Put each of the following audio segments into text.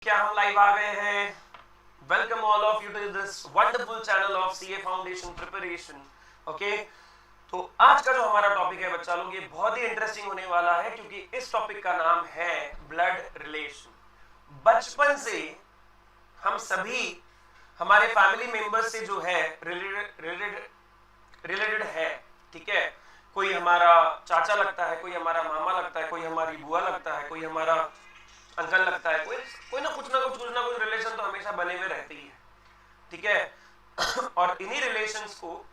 क्या हम लाइव आ गए हैं? Welcome all of you to this wonderful channel of CA foundation preparation. Okay, तो आज का जो हमारा टॉपिक है बच्चा लोग, ये बहुत ही इंटरेस्टिंग होने वाला है क्योंकि इस टॉपिक का नाम है ब्लड रिलेशन। बचपन से हम सभी हमारे फैमिली मेंबर्स से जो है रिलेटेड है, ठीक है। कोई हमारा चाचा लगता है, कोई हमारा मामा लगता है, कोई हमारी बुआ लगता है, कोई हमारा अंकल लगता है, कोई ना कुछ रिलेशन तो हमेशा बने हुए रहते ही है, ठीक है। और इन्हीं रिलेशंस को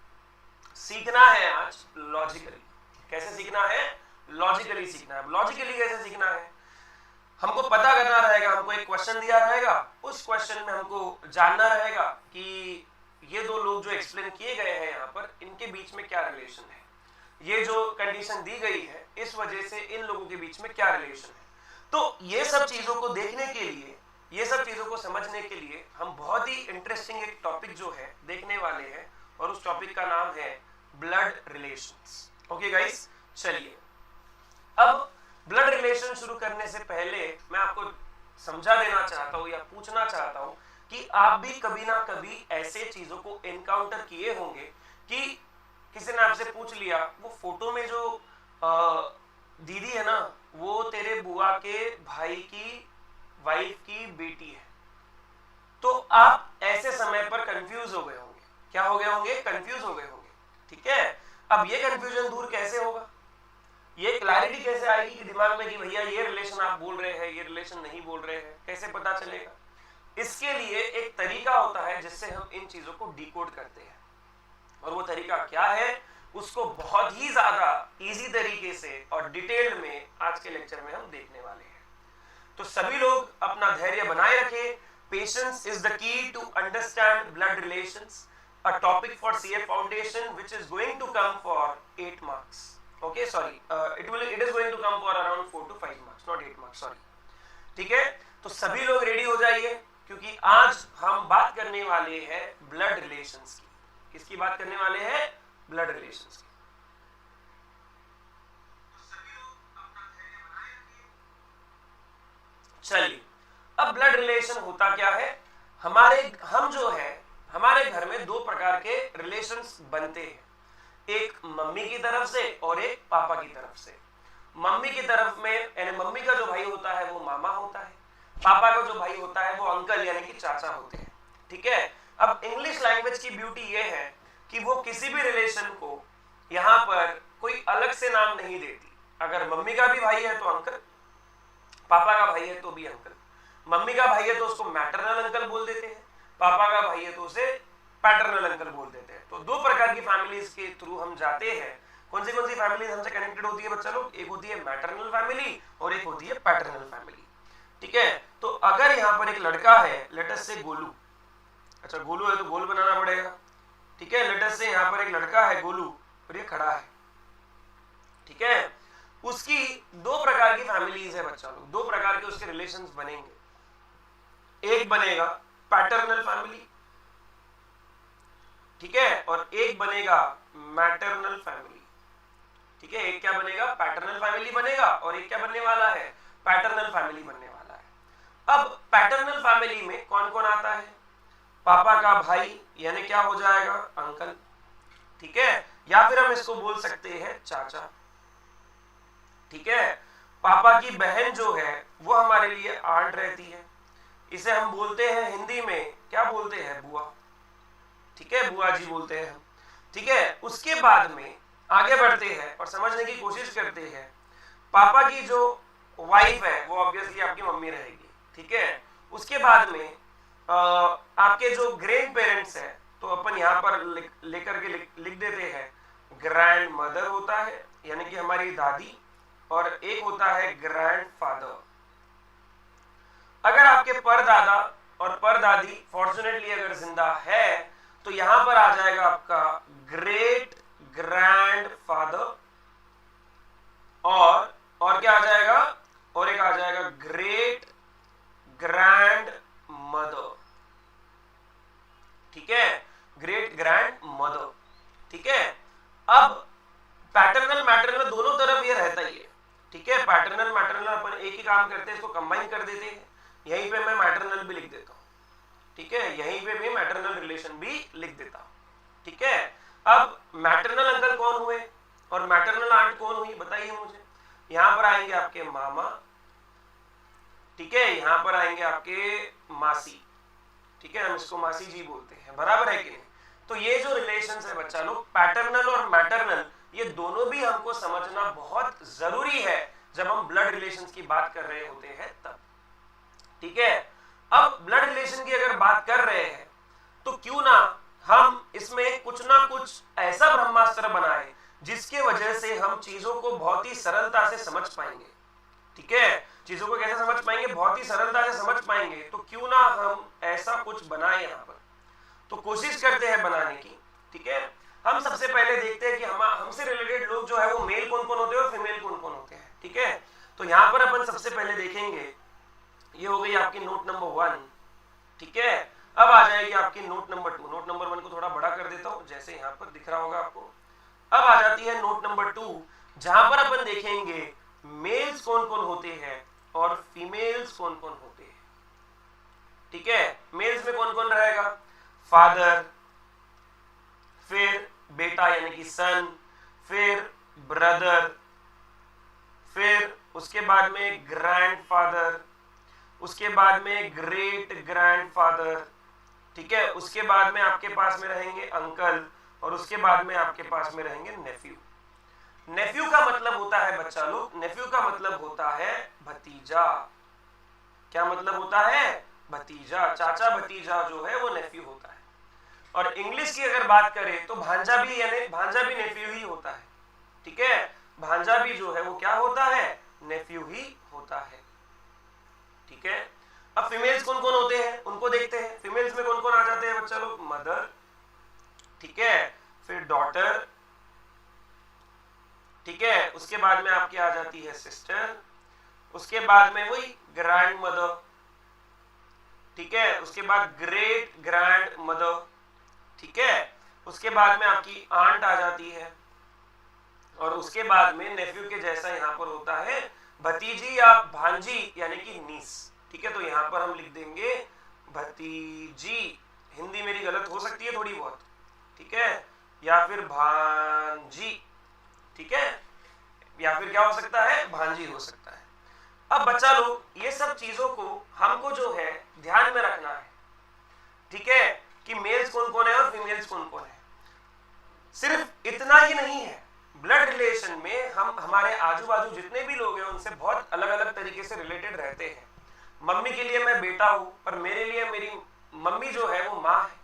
सीखना है आज लॉजिकली। कैसे सीखना है? लॉजिकली सीखना है। लॉजिकली कैसे सीखना है? हमको पता करना रहेगा, हमको एक क्वेश्चन दिया रहेगा, उस क्वेश्चन में हमको जानना रहेगा कि ये दो लोग जो एक्सप्लेन किए गए हैं यहाँ पर, इनके बीच में क्या रिलेशन है। ये जो कंडीशन दी गई है, इस वजह से इन लोगों के बीच में क्या रिलेशन है। तो ये सब चीजों को देखने के लिए, ये सब चीजों को समझने के लिए हम बहुत ही इंटरेस्टिंग एक टॉपिक जो है देखने वाले हैं, और उस टॉपिक का नाम है ब्लड रिलेशंस। ओके गाइस, चलिए अब ब्लड रिलेशन शुरू करने से पहले मैं आपको समझा देना चाहता हूं या पूछना चाहता हूं कि आप भी कभी ना कभी ऐसे चीजों को एनकाउंटर किए होंगे कि किसी ने आपसे पूछ लिया, वो फोटो में जो दीदी है ना, वो तेरे बुआ के भाई की वाइफ की बेटी है। तो आप ऐसे समय पर कंफ्यूज हो गए होंगे। क्या हो गए होंगे? कंफ्यूज हो गए होंगे, ठीक है। अब ये कंफ्यूजन दूर कैसे होगा? ये क्लैरिटी कैसे आएगी कि दिमाग में कि भैया ये रिलेशन आप बोल रहे हैं, ये रिलेशन नहीं बोल रहे हैं, कैसे पता चलेगा? इसके लिए एक तरीका होता है जिससे हम इन चीजों को डिकोड करते हैं, और वो तरीका क्या है उसको बहुत ही ज्यादा इजी तरीके से और डिटेल में आज के लेक्चर में हम देखने वाले हैं। तो सभी लोग अपना धैर्य बनाए रखें। Patience is the key to understand blood relations, a topic for CA foundation which is going to come for 8 marks. Okay, sorry, it is going to come for around 4 to 5 marks, not 8 marks, sorry, ठीक है। तो सभी लोग ready हो जाइए क्योंकि आज हम बात करने वाले हैं ब्लड रिलेशंस की। किसकी बात करने वाले हैं? ब्लड रिलेशंस की। चलिए, अब ब्लड रिलेशन होता क्या है? हमारे घर में दो प्रकार के रिलेशंस बनते हैं, एक मम्मी की तरफ से और एक पापा की तरफ से। मम्मी की तरफ में यानी मम्मी का जो भाई होता है वो मामा होता है, पापा का जो भाई होता है वो अंकल यानी कि चाचा होते हैं, ठीक है। अब इंग्लिश लैंग्वेज की ब्यूटी ये है कि वो किसी भी रिलेशन को यहाँ पर कोई अलग से नाम नहीं देती। अगर मम्मी का भी भाई है तो अंकल, पापा का भाई है तो भी अंकल। मम्मी का भाई है तो उसको मैटरनल अंकल बोल देते हैं, पापा का भाई है तो उसे पैटर्नल अंकल बोल देते हैं। तो दो प्रकार की फैमिलीज के थ्रू हम जाते हैं। कौन सी फैमिलीज हमसे कनेक्टेड होती है बच्चा लोग? एक होती है मैटरनल फैमिली और एक होती है पैटर्नल फैमिली, ठीक है। तो अगर यहाँ पर एक लड़का है, लेट अस से गोलू, अच्छा गोलू है तो गोल बनाना पड़ेगा, ठीक है। लेट अस से यहाँ पर एक लड़का है गोलू और ये खड़ा है, ठीक है। उसकी दो प्रकार की फैमिलीज है बच्चा लोग, दो प्रकार के उसके रिलेशंस बनेंगे। एक बनेगा पैटर्नल फैमिली, ठीक है, और एक बनेगा मैटरनल फैमिली, ठीक है। एक क्या बनेगा? पैटर्नल फैमिली बनेगा, और एक क्या बनने वाला है? पैटर्नल फैमिली बनने वाला है। अब पैटर्नल फैमिली में कौन कौन आता है? पापा का भाई यानी क्या हो जाएगा? अंकल, ठीक है, या फिर हम इसको बोल सकते हैं चाचा, ठीक है। पापा की बहन जो है वो हमारे लिए आंट रहती है, इसे हम बोलते हैं हिंदी में क्या बोलते हैं? बुआ, ठीक है, बुआ जी बोलते हैं हम, ठीक है। उसके बाद में आगे बढ़ते हैं और समझने की कोशिश करते हैं। पापा की जो वाइफ है वो ऑब्वियसली आपकी मम्मी रहेगी, ठीक है। उसके बाद में आपके जो ग्रैंड पेरेंट्स हैं तो अपन यहाँ पर लेकर के लिख देते हैं ग्रैंड मदर होता है यानी कि हमारी दादी, और एक होता है ग्रैंड फादर। अगर आपके परदादा और परदादी फॉर्चुनेटली अगर जिंदा है तो यहां पर आ जाएगा आपका ग्रेट ग्रैंड फादर, और क्या आ जाएगा? और एक आ जाएगा ग्रेट ग्रैंड मदर, ठीक है, ग्रेट ग्रैंड मदर, ठीक है। अब पैटर्नल मैटरनल दोनों तरफ ये रहता ही है, ठीक है। पैटर्नल मैटरनल अपन एक ही काम करते हैं, इसको कंबाइन कर देते हैं। यहीं पे मैं मैटरनल भी लिख देता हूं, ठीक है, यहीं पे भी मैटरनल रिलेशन भी लिख देता हूं, ठीक है। अब मैटरनल अंकल कौन हुए और मैटरनल आंट कौन हुई बताइए मुझे। यहां पर आएंगे आपके मामा, ठीक है, यहां पर आएंगे आपके मासी, ठीक है, हम इसको मासी जी बोलते हैं, बराबर है कि नहीं। तो ये जो रिलेशंस है बच्चा लोग, पैटर्नल और मैटरनल, ये दोनों भी हमको समझना बहुत जरूरी है जब हम ब्लड रिलेशंस की बात कर रहे होते हैं तब, ठीक है। अब ब्लड रिलेशन की अगर बात कर रहे हैं तो क्यों ना हम इसमें कुछ ना कुछ ऐसा ब्रह्मास्त्र बनाए जिसके वजह से हम चीजों को बहुत ही सरलता से समझ पाएंगे, ठीक है। चीजों को कैसे समझ पाएंगे, बहुत ही सरलता से समझ पाएंगे। तो क्यों ना हम ऐसा कुछ बनाए यहाँ पर, तो कोशिश करते हैं बनाने की, ठीक है। हम सबसे पहले देखते हैं कि हमसे रिलेटेड लोग जो है वो मेल कौन कौन होते हैं और फीमेल कौन कौन होते हैं, ठीक है। तो यहाँ पर अपन सबसे पहले देखेंगे, ये हो गई आपकी नोट नंबर 1, ठीक है। अब आ जाएगी आपकी नोट नंबर 2। नोट नंबर 1 को थोड़ा बड़ा कर देता हूं, जैसे यहाँ पर दिख रहा होगा आपको। अब आ जाती है नोट नंबर 2, जहां पर अपन देखेंगे मेल्स कौन कौन होते हैं और फीमेल्स कौन कौन होते हैं, ठीक है। मेल्स में कौन कौन रहेगा, फादर, फिर बेटा यानी कि सन, फिर ब्रदर, फिर उसके बाद में ग्रैंडफादर, उसके बाद में ग्रेट ग्रैंडफादर, ठीक है। उसके बाद में आपके पास में रहेंगे अंकल और उसके बाद में आपके पास में रहेंगे नेफ्यू। नेफ्यू का मतलब होता है बच्चा लोग, नेफ्यू का मतलब होता है भतीजा। क्या मतलब होता है, भतीजा, चाचा भतीजा जो है वो नेफ्यू होता है। और इंग्लिश की अगर बात करें तो भांजा भी, यानी भांजा भी नेफ्यू ही होता है, ठीक है। भांजा भी जो है वो क्या होता है, नेफ्यू ही होता है, ठीक है। अब फीमेल्स कौन कौन होते हैं उनको देखते हैं। फीमेल्स में कौन कौन आ जाते हैं बच्चा लोग, मदर, ठीक है, फिर डॉटर, ठीक है, उसके बाद में आपकी आ जाती है सिस्टर, उसके बाद में वही ग्रैंड मदर, ठीक है, उसके बाद ग्रेट ग्रैंड मदर, ठीक है, उसके बाद में आपकी आंट आ जाती है और उसके बाद में नेफ्यू के जैसा यहाँ पर होता है भतीजी या भांजी यानी कि नीस, ठीक है। तो यहाँ पर हम लिख देंगे भतीजी, हिंदी मेरी गलत हो सकती है थोड़ी बहुत, ठीक है, या फिर भांजी, ठीक है, या फिर क्या हो सकता है, भांजी हो सकता है। अब बच्चा लोग ये सब चीजों को हमको जो है ध्यान में रखना है, ठीक है, कि मेल्स कौन कौन है और फीमेल्स कौन कौन है। सिर्फ इतना ही नहीं है, ब्लड रिलेशन में हम हमारे आजू बाजू जितने भी लोग हैं उनसे बहुत अलग अलग तरीके से रिलेटेड रहते हैं। मम्मी के लिए मैं बेटा हूं पर मेरे लिए मेरी मम्मी जो है वो माँ है,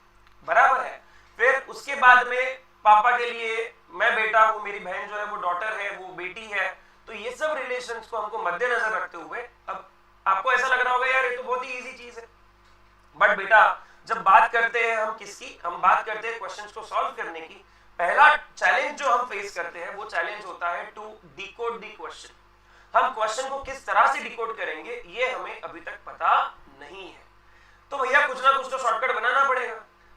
बराबर है। फिर उसके बाद में पापा के लिए मैं बेटा हूं, मेरी बहन जो है वो डॉटर है, वो बेटी है। तो ये सब रिलेशंस को हमको मद्देनजर रखते हुए, अब आपको ऐसा लग रहा होगा यार ये तो बहुत ही इजी चीज है, बट बेटा जब बात करते हैं हम किसकी, हम बात करते हैं क्वेश्चंस को सॉल्व करने की, पहला चैलेंज जो हम फेस करते हैं वो चैलेंज होता है टू डिकोड द क्वेश्चन। हम क्वेश्चन को किस तरह से डिकोड करेंगे ये हमें अभी तक पता नहीं है। तो भैया कुछ ना कुछ तो शॉर्टकट बनाना पड़ेगा,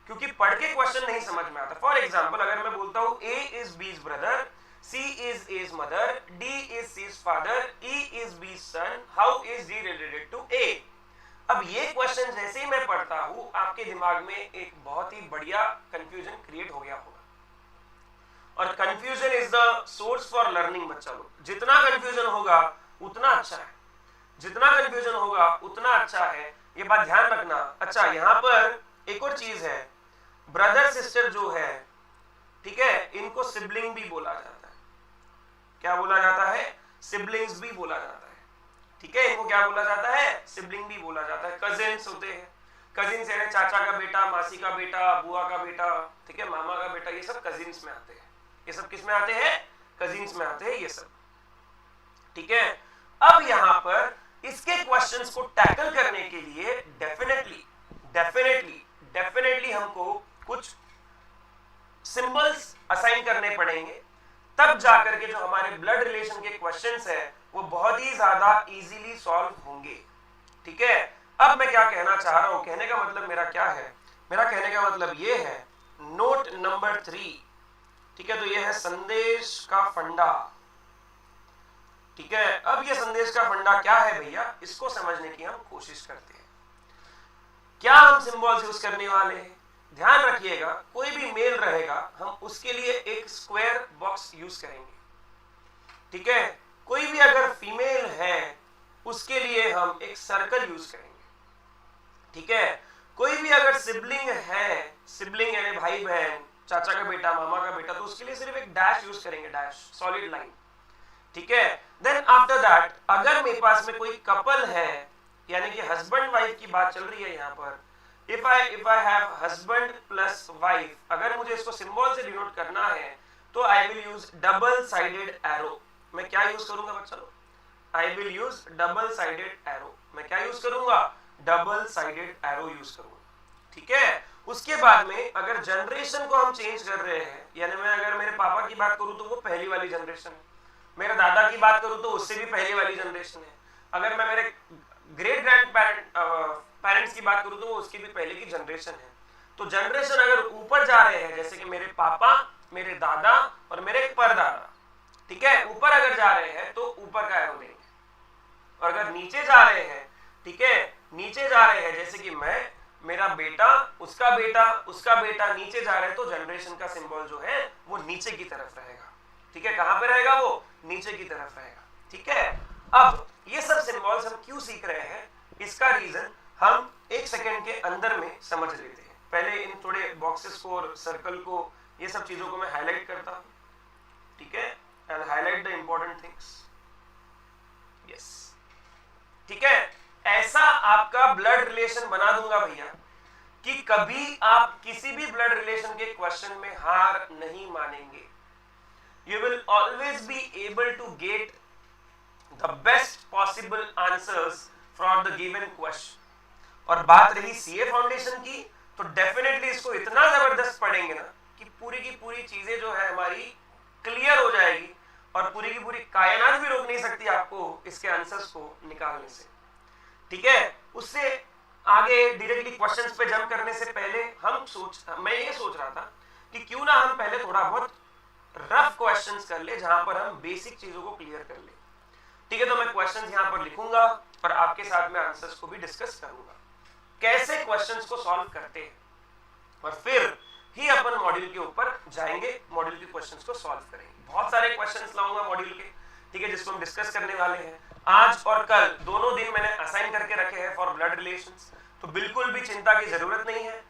क्योंकि पढ़ के क्वेश्चन नहीं समझ में आता। फॉर एग्जाम्पल अगर मैं बोलता हूं A is B's brother, C is A's mother, D is C's father, E is B's son, how is D related to A? अब ये क्वेश्चन जैसे ही मैं पढ़ता हूं आपके दिमाग में एक बहुत ही बढ़िया कंफ्यूजन क्रिएट हो गया होगा, और confusion is the source for learning. बच्चा लोग जितना कंफ्यूजन होगा उतना अच्छा है, जितना कंफ्यूजन होगा उतना अच्छा है, ये बात ध्यान रखना। अच्छा यहाँ पर एक और चीज है, ब्रदर सिस्टर जो है, ठीक है, इनको सिबलिंग भी बोला जाता है। क्या बोला जाता है, सिबलिंग्स भी बोला जाता है, ठीक है, इनको क्या बोला जाता है, सिबलिंग भी बोला जाता है। कजिन्स होते हैं, कजिन्स यानी चाचा का बेटा, मासी का बेटा, बुआ का बेटा, ठीक है, मामा का बेटा, ये सब कजिन्स में आते हैं। ये सब किस में आते हैं, कजिन्स में आते हैं ये सब, ठीक है। अब यहां पर इसके क्वेश्चंस को टैकल करने के लिए डेफिनेटली डेफिनेटली डेफिनेटली हमको कुछ सिंबल्स असाइन करने पड़ेंगे, तब जाकर के जो हमारे ब्लड रिलेशन के क्वेश्चंस है वो बहुत ही ज्यादा इजीली सॉल्व होंगे, ठीक है। अब मैं क्या कहना चाह रहा हूं, कहने का मतलब मेरा क्या है, मेरा कहने का मतलब ये है, नोट नंबर 3, ठीक है, तो ये है संदेश का फंडा, ठीक है। अब ये संदेश का फंडा क्या है भैया, इसको समझने की हम कोशिश करते हैं। सिंबल्स यूज करने वाले हैं। ध्यान रखिएगा, कोई भी मेल रहेगा हम उसके लिए एक स्क्वायर बॉक्स यूज करेंगे, ठीक है। कोई भी अगर फीमेल है उसके लिए हम एक सर्कल यूज करेंगे, ठीक है। कोई भी अगर सिबलिंग है, सिबलिंग यानी भाई बहन, चाचा का बेटा, मामा का बेटा, तो उसके लिए सिर्फ एक डैश यूज करेंगे, डैश, सॉलिड लाइन, ठीक है। देन आफ्टर दैट अगर मेरे पास में कोई कपल है, यानी कि हस्बैंड वाइफ की बात चल रही है यहाँ पर, if I have husband plus wife, अगर मुझे इसको सिंबल से डिनोट करना है तो I will use double sided arrow. मैं क्या यूज करूंगा बच्चा लोग? I will use double sided arrow. मैं क्या यूज करूंगा? डबल साइडेड एरो यूज करूंगा, ठीक है। उसके बाद में अगर जनरेशन को हम चेंज कर रहे हैं, यानी मैं अगर मेरे पापा की बात करूं तो वो पहली वाली जनरेशन है, मेरे दादा की बात करूं तो उससे भी पहली वाली जनरेशन है, अगर मैं मेरे ग्रेट ग्रैंड पेरेंट्स की बात करूं तो वो उसकी भी पहले की जनरेशन है। तो जनरेशन अगर ऊपर जा रहे हैं, जैसे कि मेरे पापा, मेरे दादा और मेरे परदादा, ठीक है, ऊपर अगर जा रहे हैं तो ऊपर का एरो देंगे, और अगर नीचे जा रहे हैं, ठीक है, नीचे जा रहे हैं जैसे कि मैं, मेरा बेटा, उसका बेटा, उसका बेटा नीचे जा रहे हैं, तो जनरेशन का सिंबल जो है वो नीचे की तरफ रहेगा, ठीक है। कहां पे रहेगा वो? नीचे की तरफ रहेगा, ठीक है। अब ये सब सिंबल्स हम क्यों सीख रहे हैं, इसका रीजन हम एक सेकेंड के अंदर में समझ लेते हैं। पहले इन थोड़े बॉक्सेस को और सर्कल को, ये सब चीजों को मैं हाईलाइट करता हूं, ठीक है, and highlight the important things, yes, ठीक है। ऐसा आपका ब्लड रिलेशन बना दूंगा भैया कि कभी आप किसी भी ब्लड रिलेशन के क्वेश्चन में हार नहीं मानेंगे। You will always be able to get the best possible answers from the given question. और बात रही सीए फाउंडेशन की, तो डेफिनेटली इसको इतना जबरदस्त पढ़ेंगे ना कि पूरी की पूरी चीजें जो है हमारी क्लियर हो जाएगी, और पूरी की पूरी कायनात भी रोक नहीं सकती आपको इसके आंसर्स को निकालने से, ठीक है। उससे आगे डायरेक्टली क्वेश्चंस पे जंप करने से पहले मैं ये सोच रहा था कि क्यों ना हम पहले थोड़ा बहुत रफ क्वेश्चंस कर ले, जहां पर हम बेसिक चीजों को क्लियर कर ले, ठीक है। तो मैं क्वेश्चंस यहां पर लिखूंगा और आपके साथ में आंसर्स को भी डिस्कस करूंगा, कैसे क्वेश्चंस को सॉल्व करते हैं, और फिर ही अपन मॉड्यूल के ऊपर जाएंगे, मॉड्यूल के क्वेश्चंस को सॉल्व करेंगे। बहुत सारे क्वेश्चंस लाऊंगा मॉड्यूल के, ठीक है, जिसको हम डिस्कस करने वाले हैं। आज और कल दोनों दिन मैंने असाइन करके रखे हैं फॉर ब्लड रिलेशंस, तो बिल्कुल भी चिंता की जरूरत नहीं है।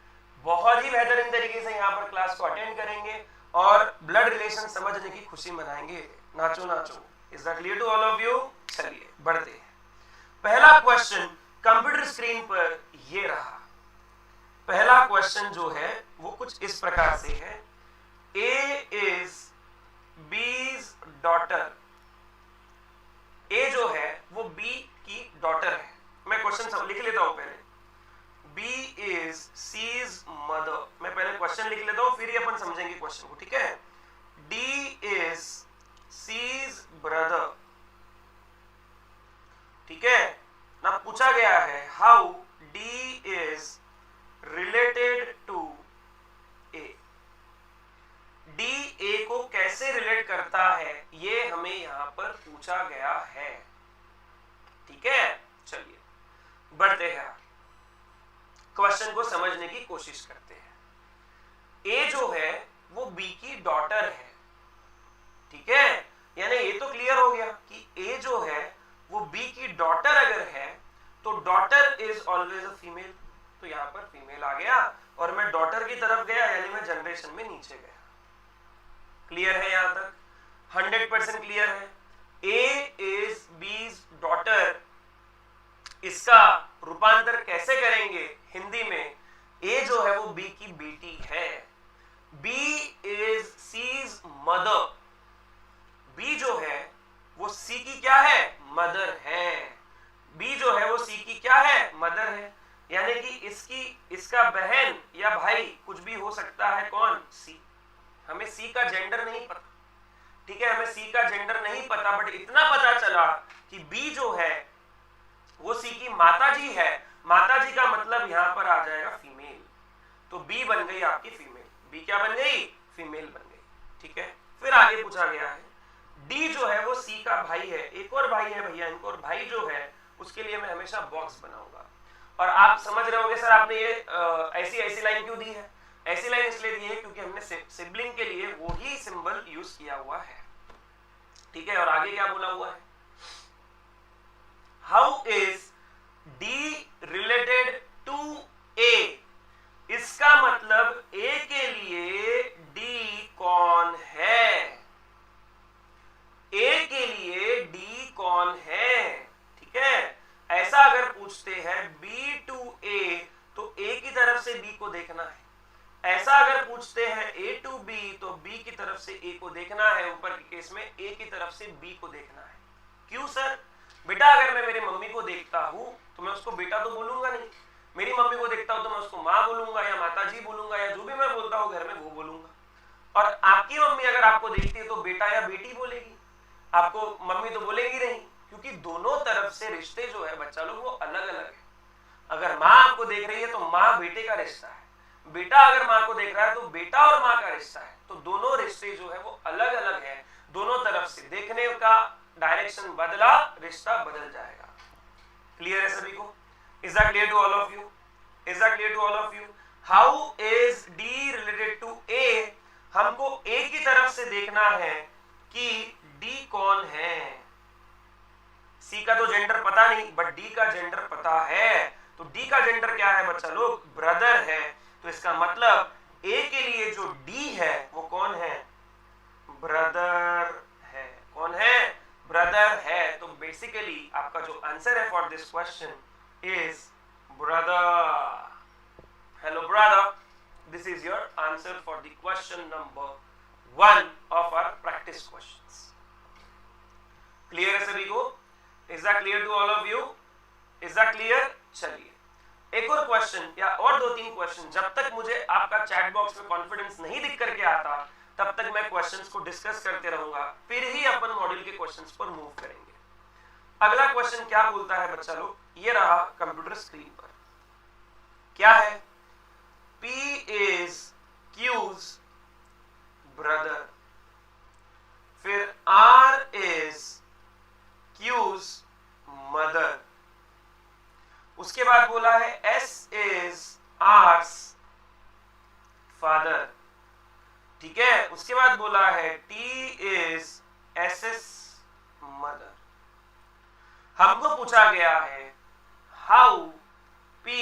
बहुत ही बेहतरीन तरीके से यहाँ पर क्लास को अटेंड करेंगे और ब्लड रिलेशन समझने की खुशी मनाएंगे। नाचो नाचो, is that clear to all of you? चलिए बढ़ते हैं। पहला क्वेश्चन कंप्यूटर स्क्रीन पर ये रहा। पहला क्वेश्चन जो है वो कुछ इस प्रकार से है, ए इज बीज डॉटर। ए जो है वो बी की डॉटर है। मैं क्वेश्चन लिख लेता हूं पहले, बी इज सीज मदर। मैं पहले क्वेश्चन लिख लेता हूं, फिर ही अपन समझेंगे क्वेश्चन को, ठीक है। डी इज सीज ब्रदर, ठीक है ना। पूछा गया है how D is related to A. D A को कैसे रिलेट करता है, ये हमें यहां पर पूछा गया है, ठीक है। चलिए बढ़ते हैं, क्वेश्चन को समझने की कोशिश करते हैं। ए जो है वो बी की डॉटर है, ठीक है, यानी ये तो क्लियर हो गया कि ए जो है वो बी की डॉटर अगर है तो daughter is always a female, तो यहां पर फीमेल आ गया और मैं डॉटर की तरफ गया, यानी मैं जनरेशन में नीचे गया। क्लियर है यहां तक? 100% क्लियर है। ए इज बीज डॉटर, इसका रूपांतर कैसे करेंगे हिंदी में? ए जो है वो बी की बेटी है, B is C's mother. B जो है वो सी की क्या है? मदर है। बी जो है वो सी की क्या है? मदर है, यानी कि इसका बहन या भाई कुछ भी हो सकता है। कौन? सी। हमें सी का जेंडर नहीं पता, ठीक है, हमें सी का जेंडर नहीं पता, बट इतना पता चला कि बी जो है वो सी की माताजी है। माताजी का मतलब यहां पर आ जाएगा फीमेल, तो बी बन गई आपकी फीमेल। बी क्या बन गई? फीमेल बन गई, ठीक है। फिर आगे पूछा गया है डी जो है वो सी का भाई है। एक और भाई है भैया इनको, और भाई जो है उसके लिए मैं हमेशा बॉक्स बनाऊंगा। और आप समझ रहे होंगे सर आपने ये ऐसी लाइन क्यों दी है? ऐसी लाइन इसलिए दी है क्योंकि हमने सिबलिंग के लिए वही सिंबल यूज किया हुआ है, ठीक है। और आगे क्या बोला हुआ है? How is D related to A, इसका मतलब ए के लिए डी कौन है? ए के लिए डी कौन है, ठीक है। ऐसा अगर पूछते हैं बी टू ए तो ए की तरफ से बी को देखना है। ऐसा अगर पूछते हैं ए टू बी तो बी की तरफ से ए को देखना है। ऊपर के केस में ए की तरफ से बी को देखना है। क्यों सर? बेटा अगर मैं मेरी मम्मी को देखता हूं तो मैं उसको बेटा तो बोलूंगा नहीं, मेरी मम्मी को देखता हूं तो मैं उसको माँ बोलूंगा या माता जी बोलूंगा या जो भी मैं बोलता हूं घर में वो बोलूंगा। और आपकी मम्मी अगर आपको देखती है तो बेटा या बेटी बोलेगी, आपको मम्मी तो बोलेगी नहीं, क्योंकि दोनों तरफ से रिश्ते जो है बच्चा लोग वो अलग अलग है। अगर माँ आपको देख रही है तो माँ बेटे का रिश्ता है, बेटा अगर माँ को देख रहा है तो बेटा और माँ का रिश्ता है। तो दोनों रिश्ते जो है वो अलग अलग है, दोनों तरफ से देखने का डायरेक्शन बदला, रिश्ता बदल जाएगा। क्लियर है सभी को? Is that clear to all of you? Is that clear to all of you? How is D related to A? हमको ए की तरफ से देखना है कि डी कौन है। सी का तो जेंडर पता नहीं, बट डी का जेंडर पता है। तो डी का जेंडर क्या है बच्चा लोग? ब्रदर है। तो इसका मतलब ए के लिए जो डी है वो कौन है? ब्रदर है। कौन है? ब्रदर है। तो बेसिकली आपका जो आंसर है for this question is brother. Hello brother, this is your answer for the question number 1 of our practice questions. Clear है सभी को? Is that clear to all of you? Is that clear? चलिए एक और question या और 2-3 question, जब तक मुझे आपका चैट बॉक्स में कॉन्फिडेंस नहीं दिख करके आता तब तक मैं क्वेश्चंस को डिस्कस करते रहूंगा, फिर ही अपन मॉड्यूल के क्वेश्चंस पर मूव करेंगे। अगला क्वेश्चन क्या बोलता है बच्चा लोग? ये रहा कंप्यूटर स्क्रीन पर। क्या है? P is Q's brother, फिर R is Q's mother, उसके बाद बोला है S is R's father, ठीक है। उसके बाद बोला है T is S's mother। हमको पूछा गया है how P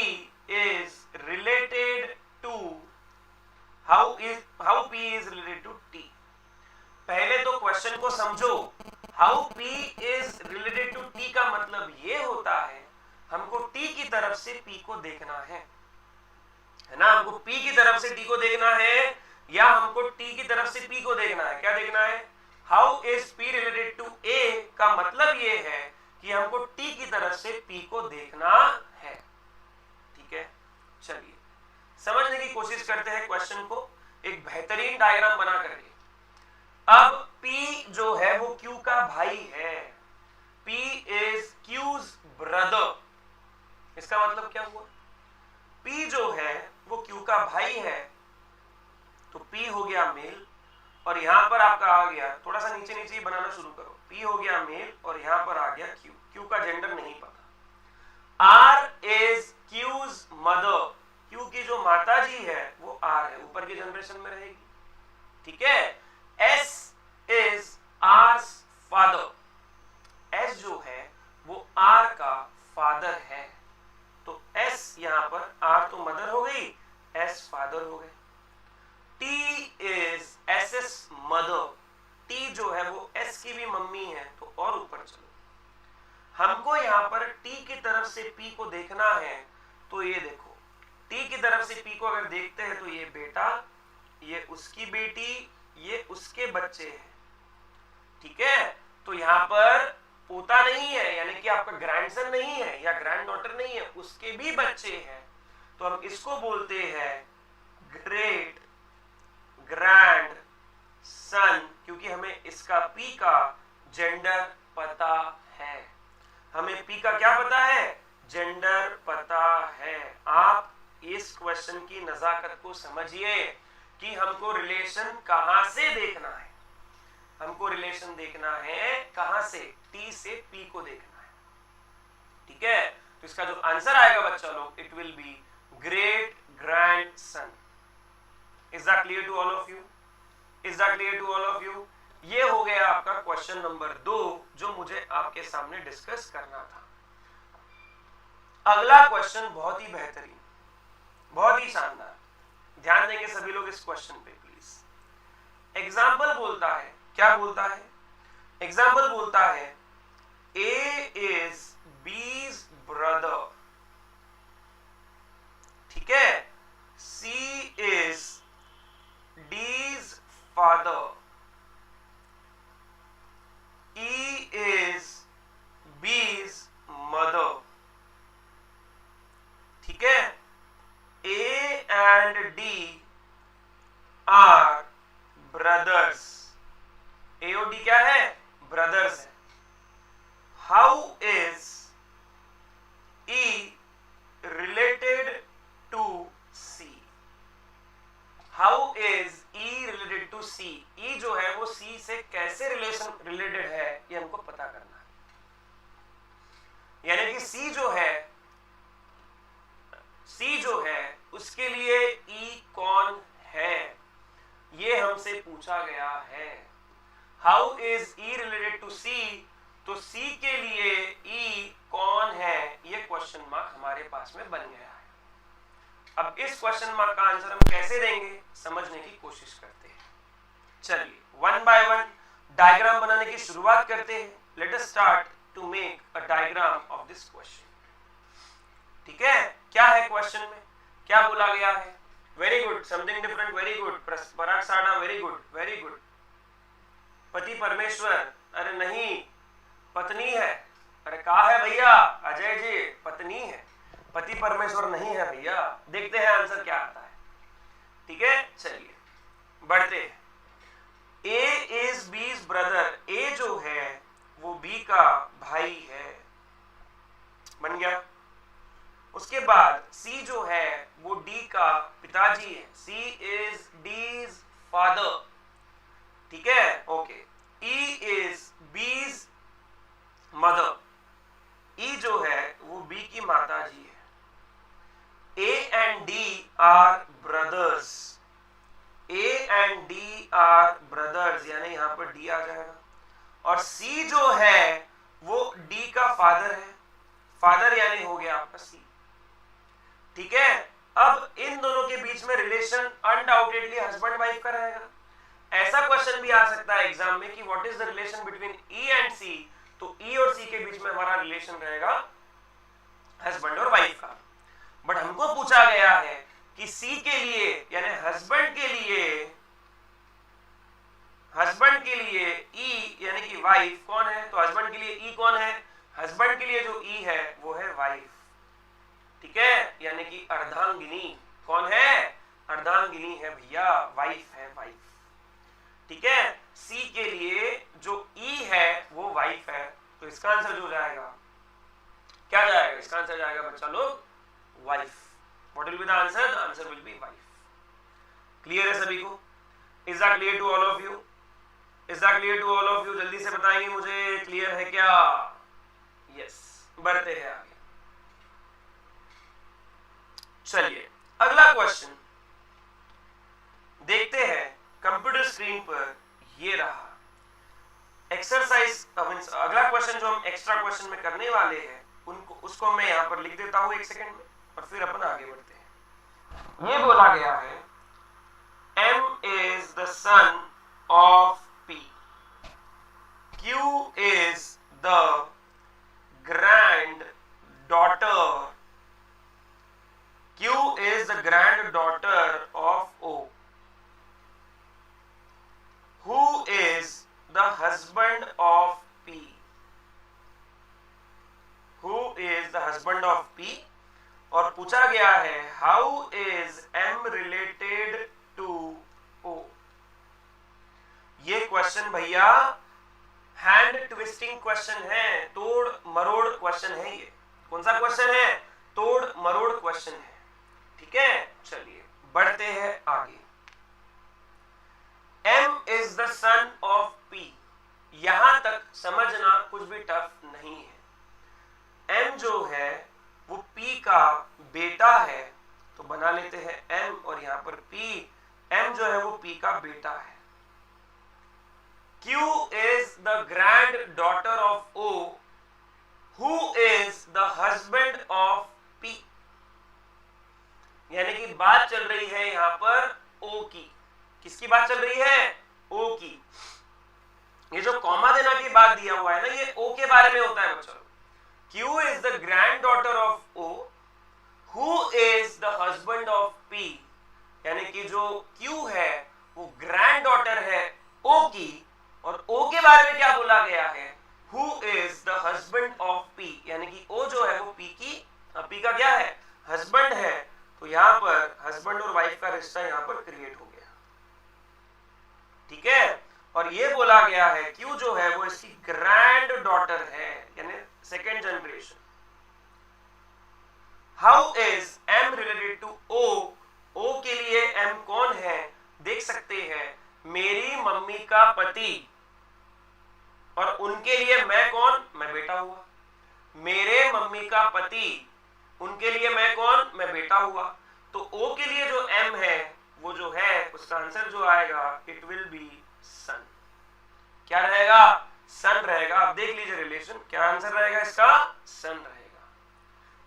is related to how P is related to T। पहले तो क्वेश्चन को समझो। how P is related to T का मतलब ये होता है हमको T की तरफ से P को देखना है ना? हमको P की तरफ से T को देखना है या हमको T की तरफ से P को देखना है? क्या देखना है? how is P related to A का मतलब ये है कि हमको T की तरफ से P को देखना है, ठीक है। चलिए समझने की कोशिश करते हैं क्वेश्चन को एक बेहतरीन डायग्राम बना करके। अब P जो है वो Q का भाई है। P is Q's brother। इसका मतलब क्या हुआ? P जो है वो Q का भाई है, तो P हो गया मेल और यहां पर आपका आ गया, थोड़ा सा नीचे नीचे बनाना शुरू करो। P हो गया मेल और यहां पर आ गया Q। Q का जेंडर नहीं पता। R is Q's mother। Q की जो माता जी है वो R है, ऊपर की जनरेशन में रहेगी, ठीक है। S is R's father। S जो है वो R का फादर है, तो S यहां पर R तो मदर हो गई, S फादर हो गए। T is S's mother। T जो है वो S की भी मम्मी है, तो और ऊपर चलो। हमको यहां पर T की तरफ से P को देखना है, तो ये देखो T की तरफ से P को अगर देखते हैं तो ये बेटा, ये उसकी बेटी, ये उसके बच्चे हैं, ठीक है। तो यहां पर पोता नहीं है, यानी कि आपका ग्रैंडसन नहीं है या ग्रैंड डॉटर नहीं है, उसके भी बच्चे हैं, तो हम इसको बोलते हैं ग्रेट ग्रैंड सन, क्योंकि हमें इसका P का जेंडर पता है। हमें P का क्या पता है? जेंडर पता है। आप इस क्वेश्चन की नजाकत को समझिए कि हमको रिलेशन कहां से देखना है। हमको रिलेशन देखना है कहां से? T से P को देखना है, ठीक है। तो इसका जो आंसर आएगा बच्चा लोग, it will be great grandson. Is that clear to all of you? Is that clear to all of you? ये हो गया आपका क्वेश्चन नंबर 2 जो मुझे आपके सामने डिस्कस करना था। अगला क्वेश्चन बहुत ही बेहतरीन, बहुत ही शानदार, ध्यान देंगे सभी लोग इस क्वेश्चन पे प्लीज। एग्जाम्पल बोलता है, क्या बोलता है? एग्जाम्पल बोलता है A is B's brother, ठीक है, C is D's father, E is B's mother, ठीक है। A and D are brothers, A और D क्या है? ब्रदर्स है। How is E related to C? How is E related to C? E जो है वो C से कैसे रिलेटेड है ये हमको पता करना है। यानी कि C जो है उसके लिए E कौन है, ये हमसे पूछा गया है। How is E related to C? तो C के लिए E कौन है, ये क्वेश्चन मार्क हमारे पास में बन गया है। अब इस क्वेश्चन मार्क का आंसर हम कैसे देंगे समझने की कोशिश करते हैं। चलिए वन बाय वन डायग्राम बनाने की शुरुआत करते हैं। Let us start to make a diagram of this question. ठीक है, क्या है क्वेश्चन में, क्या बोला गया है? Very good, something different, very good. Parag Sada, very good, very good. पति परमेश्वर, अरे नहीं पत्नी है। अरे कहा है भैया अजय जी, पत्नी है, पति परमेश्वर नहीं है भैया। देखते हैं आंसर क्या आता है। ठीक है, चलिए बढ़ते हैं। A is B's brother, A जो है वो B का भाई है, बन गया। उसके बाद C जो है वो D का पिताजी है, C is D's father, ठीक है, okay. E is B's mother, E जो है वो B की माता जी है। A and D are brothers, A and D are brothers, यानी यहां पर D आ जाएगा। और C जो है वो D का फादर है, फादर यानी हो गया आपका C। ठीक है, अब इन दोनों के बीच में रिलेशन अनडाउटेडली हस्बैंड वाइफ का रहेगा। ऐसा क्वेश्चन भी आ सकता है एग्जाम में कि what is the relation between E and C, तो E और C के बीच में हमारा रिलेशन रहेगा हस्बैंड और वाइफ का। बट हमको पूछा गया है कि C के लिए यानी हस्बैंड के लिए E यानी कि वाइफ कौन है, तो हस्बैंड के लिए E कौन है, हस्बैंड के लिए जो E है वो है वाइफ। ठीक है, यानी कि अर्धांगिनी कौन है, अर्धांगिनी है भैया, वाइफ है, वाइफ। ठीक है, C के लिए जो E है वो वाइफ है, तो इसका आंसर जो जाएगा क्या जाएगा, इसका आंसर जाएगा बच्चा लोग wife. What will be the answer, the answer will be wife. Clear है सभी को? Is that clear to all of you? Is that clear to all of you? जल्दी से बताएंगे मुझे, क्लियर है क्या? यस, बढ़ते हैं आगे। चलिए अगला क्वेश्चन देखते हैं कंप्यूटर स्क्रीन पर, ये रहा एक्सरसाइज। अगला क्वेश्चन जो हम एक्स्ट्रा क्वेश्चन में करने वाले हैं उसको मैं यहां पर लिख देता हूं एक सेकंड में और फिर अपन आगे बढ़ते हैं। ये बोला गया है M is the son of P, Q is the granddaughter, Q is the granddaughter of O, who is the husband of P, who is the husband of P, और पूछा गया है how is M related to O। ये question भैया hand twisting question है, तोड़ मरोड़ question है। ये कौन सा क्वेश्चन है, तोड़ मरोड़ क्वेश्चन है। ठीक है, चलिए बढ़ते हैं आगे। M is the son of P, यहां तक समझना कुछ भी टफ नहीं है। M जो है वो P का बेटा है, तो बना लेते हैं M, और यहां पर P, M जो है वो P का बेटा है। Q is the granddaughter of O, who is the husband of P। यानी कि बात चल रही है यहां पर O की। किसकी बात चल रही है? O की। ये जो कॉमा देना की बात दिया हुआ है ना, ये O के बारे में होता है बच्चों। Q is the granddaughter of O, who is the husband of P। यानी कि जो Q है वो ग्रैंड डॉटर है O की, और O के बारे में क्या बोला गया है? Who is the husband of P। यानी कि O जो है वो P का क्या है? हस्बैंड है। तो यहां पर हस्बैंड और वाइफ का रिश्ता यहां पर क्रिएट हो गया। ठीक है, और ये बोला गया है Q जो है वो इसकी ग्रैंड डॉटर है, यानी second generation. How is M related to O। O के लिए M कौन है? देख सकते हैं, मेरी मम्मी का पति, और उनके लिए मैं कौन? मैं बेटा हुआ। मेरे मम्मी का पति, उनके लिए मैं कौन? मैं बेटा हुआ। तो O के लिए जो M है वो जो है उसका आंसर जो आएगा इट विल बी सन। क्या रहेगा? सन रहेगा। आप देख लीजिए रिलेशन, क्या आंसर रहेगा इसका? सन रहेगा।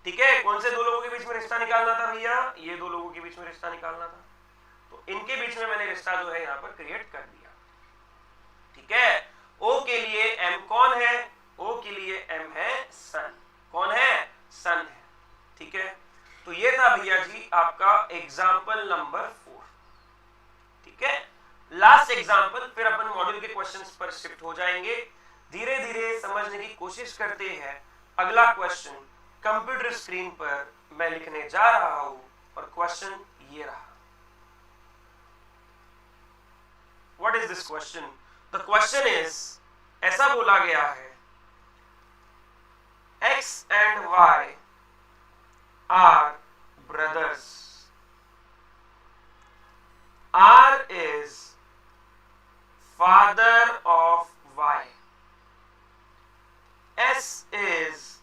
ठीक है, कौन से दो लोगों के बीच में रिश्ता निकालना था भैया? ये दो लोगों के बीच में रिश्ता निकालना था, तो इनके बीच में मैंने रिश्ता जो है यहाँ पर क्रिएट कर दिया। ठीक है, O के लिए M कौन है? O के लिए M है सन। कौन है? सन है। ठीक है, तो ये था भैया जी आपका एग्जाम्पल नंबर 4। ठीक है, लास्ट एग्जाम्पल, फिर अपन मॉड्यूल के क्वेश्चंस पर शिफ्ट हो जाएंगे। धीरे धीरे समझने की कोशिश करते हैं। अगला क्वेश्चन कंप्यूटर स्क्रीन पर मैं लिखने जा रहा हूं, और क्वेश्चन ये रहा। What is this question? The question is, ऐसा बोला गया है, X and Y are brothers। R is father of Y। S is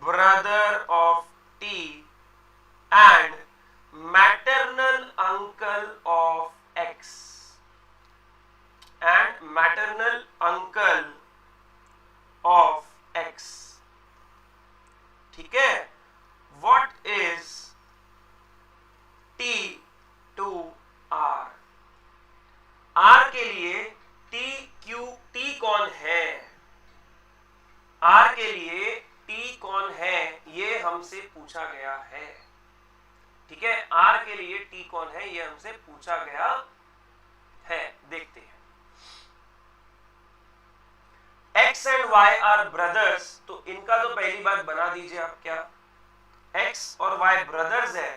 brother of T and maternal uncle of X। and maternal uncle of X। ठीक है, what is T to R? R के लिए T कौन है? R के लिए T कौन है ये हमसे पूछा गया है। ठीक है, R के लिए T कौन है ये हमसे पूछा गया है। देखते हैं, X and Y are brothers, तो इनका तो पहली बात बना दीजिए आप। क्या X और Y ब्रदर्स है,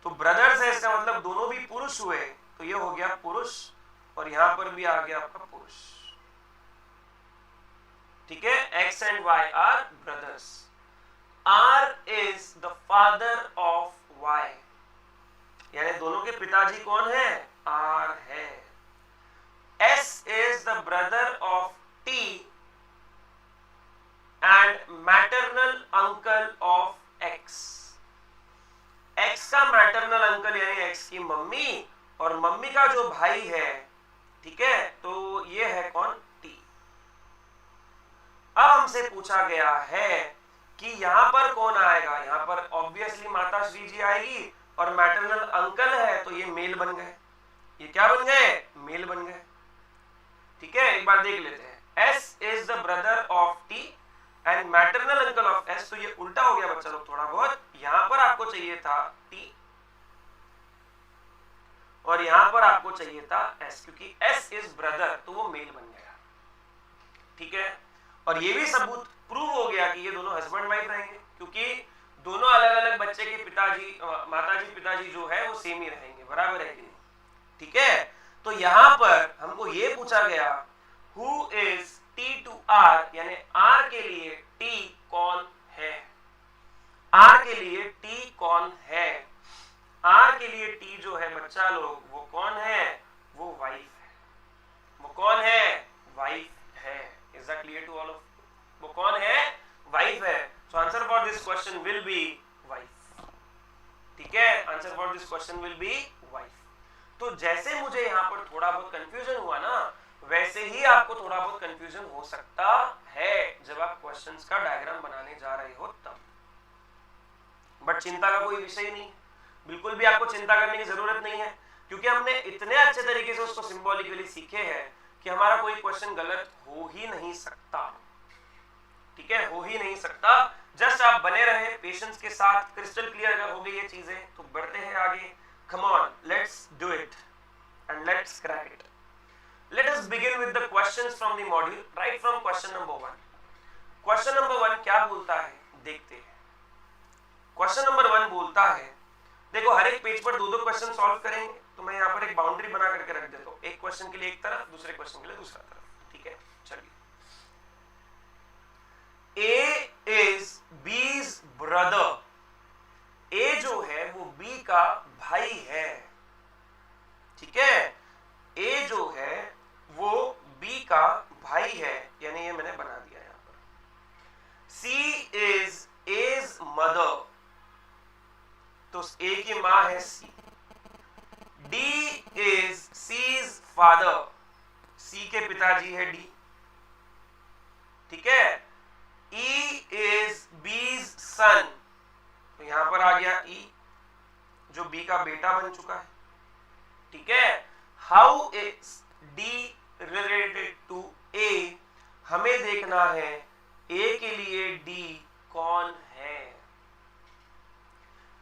तो ब्रदर्स है इसका मतलब दोनों भी पुरुष हुए, तो ये हो गया पुरुष, और यहां पर भी आ गया आपका पुरुष। ठीक है, X and Y are brothers। R is the father of Y, यानी दोनों के पिताजी कौन है? R है। S is the brother of T and maternal uncle of X। X का मैटरनल अंकल यानी X की मम्मी, और मम्मी का जो भाई है, ठीक है, तो ये है कौन? T। अब हमसे पूछा गया है कि यहां पर कौन आएगा? यहां पर ऑब्वियसली माता श्री जी आएगी, और मैटरनल अंकल है तो ये मेल बन गए। ये क्या बन गए? मेल बन गए। ठीक है, एक बार देख लेते हैं। S is the brother of T and maternal uncle of S, तो ये उल्टा हो गया बच्चा लोग थोड़ा बहुत। यहां पर आपको चाहिए था T, और यहां पर आपको चाहिए था S, क्योंकि S is brother, तो वो मेल बन गया। ठीक है, और ये भी सबूत प्रूव हो गया कि ये दोनों हस्बैंड वाइफ रहेंगे, क्योंकि दोनों अलग अलग बच्चे के पिताजी, माताजी पिताजी जो है वो सेम ही रहेंगे, बराबर है कि नहीं? ठीक है, तो यहां पर हमको ये पूछा गया who is T to R, यानी R के लिए T कौन है? R के लिए T कौन है? R के लिए T जो है बच्चा लोग वो कौन है? वो वाइफ है। वो कौन है? वाइफ है। Is that clear to all of? वो कौन है? वाइफ है। So answer for this question will be wife. ठीक है, answer for this question will be wife. तो जैसे मुझे यहाँ पर थोड़ा बहुत कंफ्यूजन हुआ ना, वैसे ही आपको थोड़ा बहुत कंफ्यूजन हो सकता है जब आप क्वेश्चंस का डायग्राम बनाने जा रहे हो तब। बट चिंता का कोई विषय नहीं, बिल्कुल भी आपको चिंता करने की जरूरत नहीं है, क्योंकि हमने इतने अच्छे तरीके से उसको सिंबॉलिकली सीखे हैं कि हमारा कोई क्वेश्चन गलत हो ही नहीं सकता। ठीक है, हो ही नहीं सकता। जस्ट आप बने रहे पेशेंस के साथ, क्रिस्टल क्लियर हो गई ये चीजें तो बढ़ते हैं आगे। Come on, let's do it and let's crack it. Let us begin with the questions from the module, right from question number 1। Question number 1 क्या बोलता है देखते हैं। क्वेश्चन नंबर 1 बोलता है, देखो हर एक पेज पर दो दो क्वेश्चन सॉल्व करेंगे, तो मैं यहाँ पर एक बाउंड्री बना करके रख देता हूँ, एक क्वेश्चन के लिए एक तरफ, दूसरे क्वेश्चन के लिए दूसरा तरफ। ठीक है, चलिए। A is B's brother। A जो है वो B का भाई है। ठीक है, A जो है वो B का भाई है, यानी ये मैंने बना दिया यहाँ पर। C is A's mother, तो A की मां है C। D is C's father, C के पिताजी है D। ठीक है, E is B's son, तो यहां पर आ गया E जो B का बेटा बन चुका है। ठीक है, how is D related to A, हमें देखना है A के लिए D कौन है।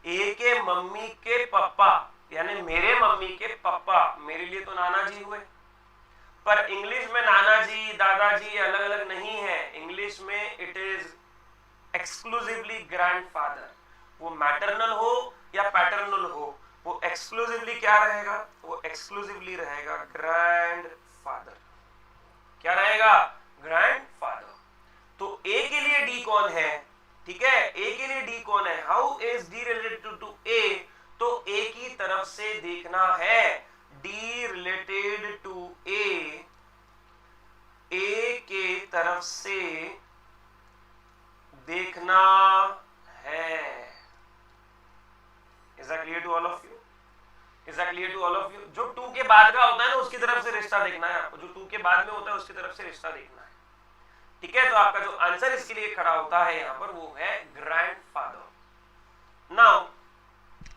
A के मम्मी के पापा, यानी मेरे मम्मी के पापा, मेरे लिए तो नाना जी हुए, पर इंग्लिश में नाना जी दादाजी अलग अलग नहीं है। इंग्लिश में इट इज एक्सक्लूसिवली ग्रैंडफादर। वो मैटरनल हो या पैटर्नल हो, वो एक्सक्लूसिवली क्या रहेगा, वो एक्सक्लूसिवली रहेगा ग्रैंडफादर। क्या रहेगा, ग्रैंडफादर। तो ए के लिए डी कौन है। ठीक है, ए के लिए डी कौन है, how is D related to A, तो ए की तरफ से देखना है D related to A, A के तरफ से देखना है। Is that clear to all of you, is that clear to all of you. जो टू के बाद का होता है ना उसकी तरफ से रिश्ता देखना है आपको, जो टू के बाद में होता है उसकी तरफ से रिश्ता देखना है। ठीक है, तो आपका जो आंसर इसके लिए खड़ा होता है यहां पर वो है grandfather. Now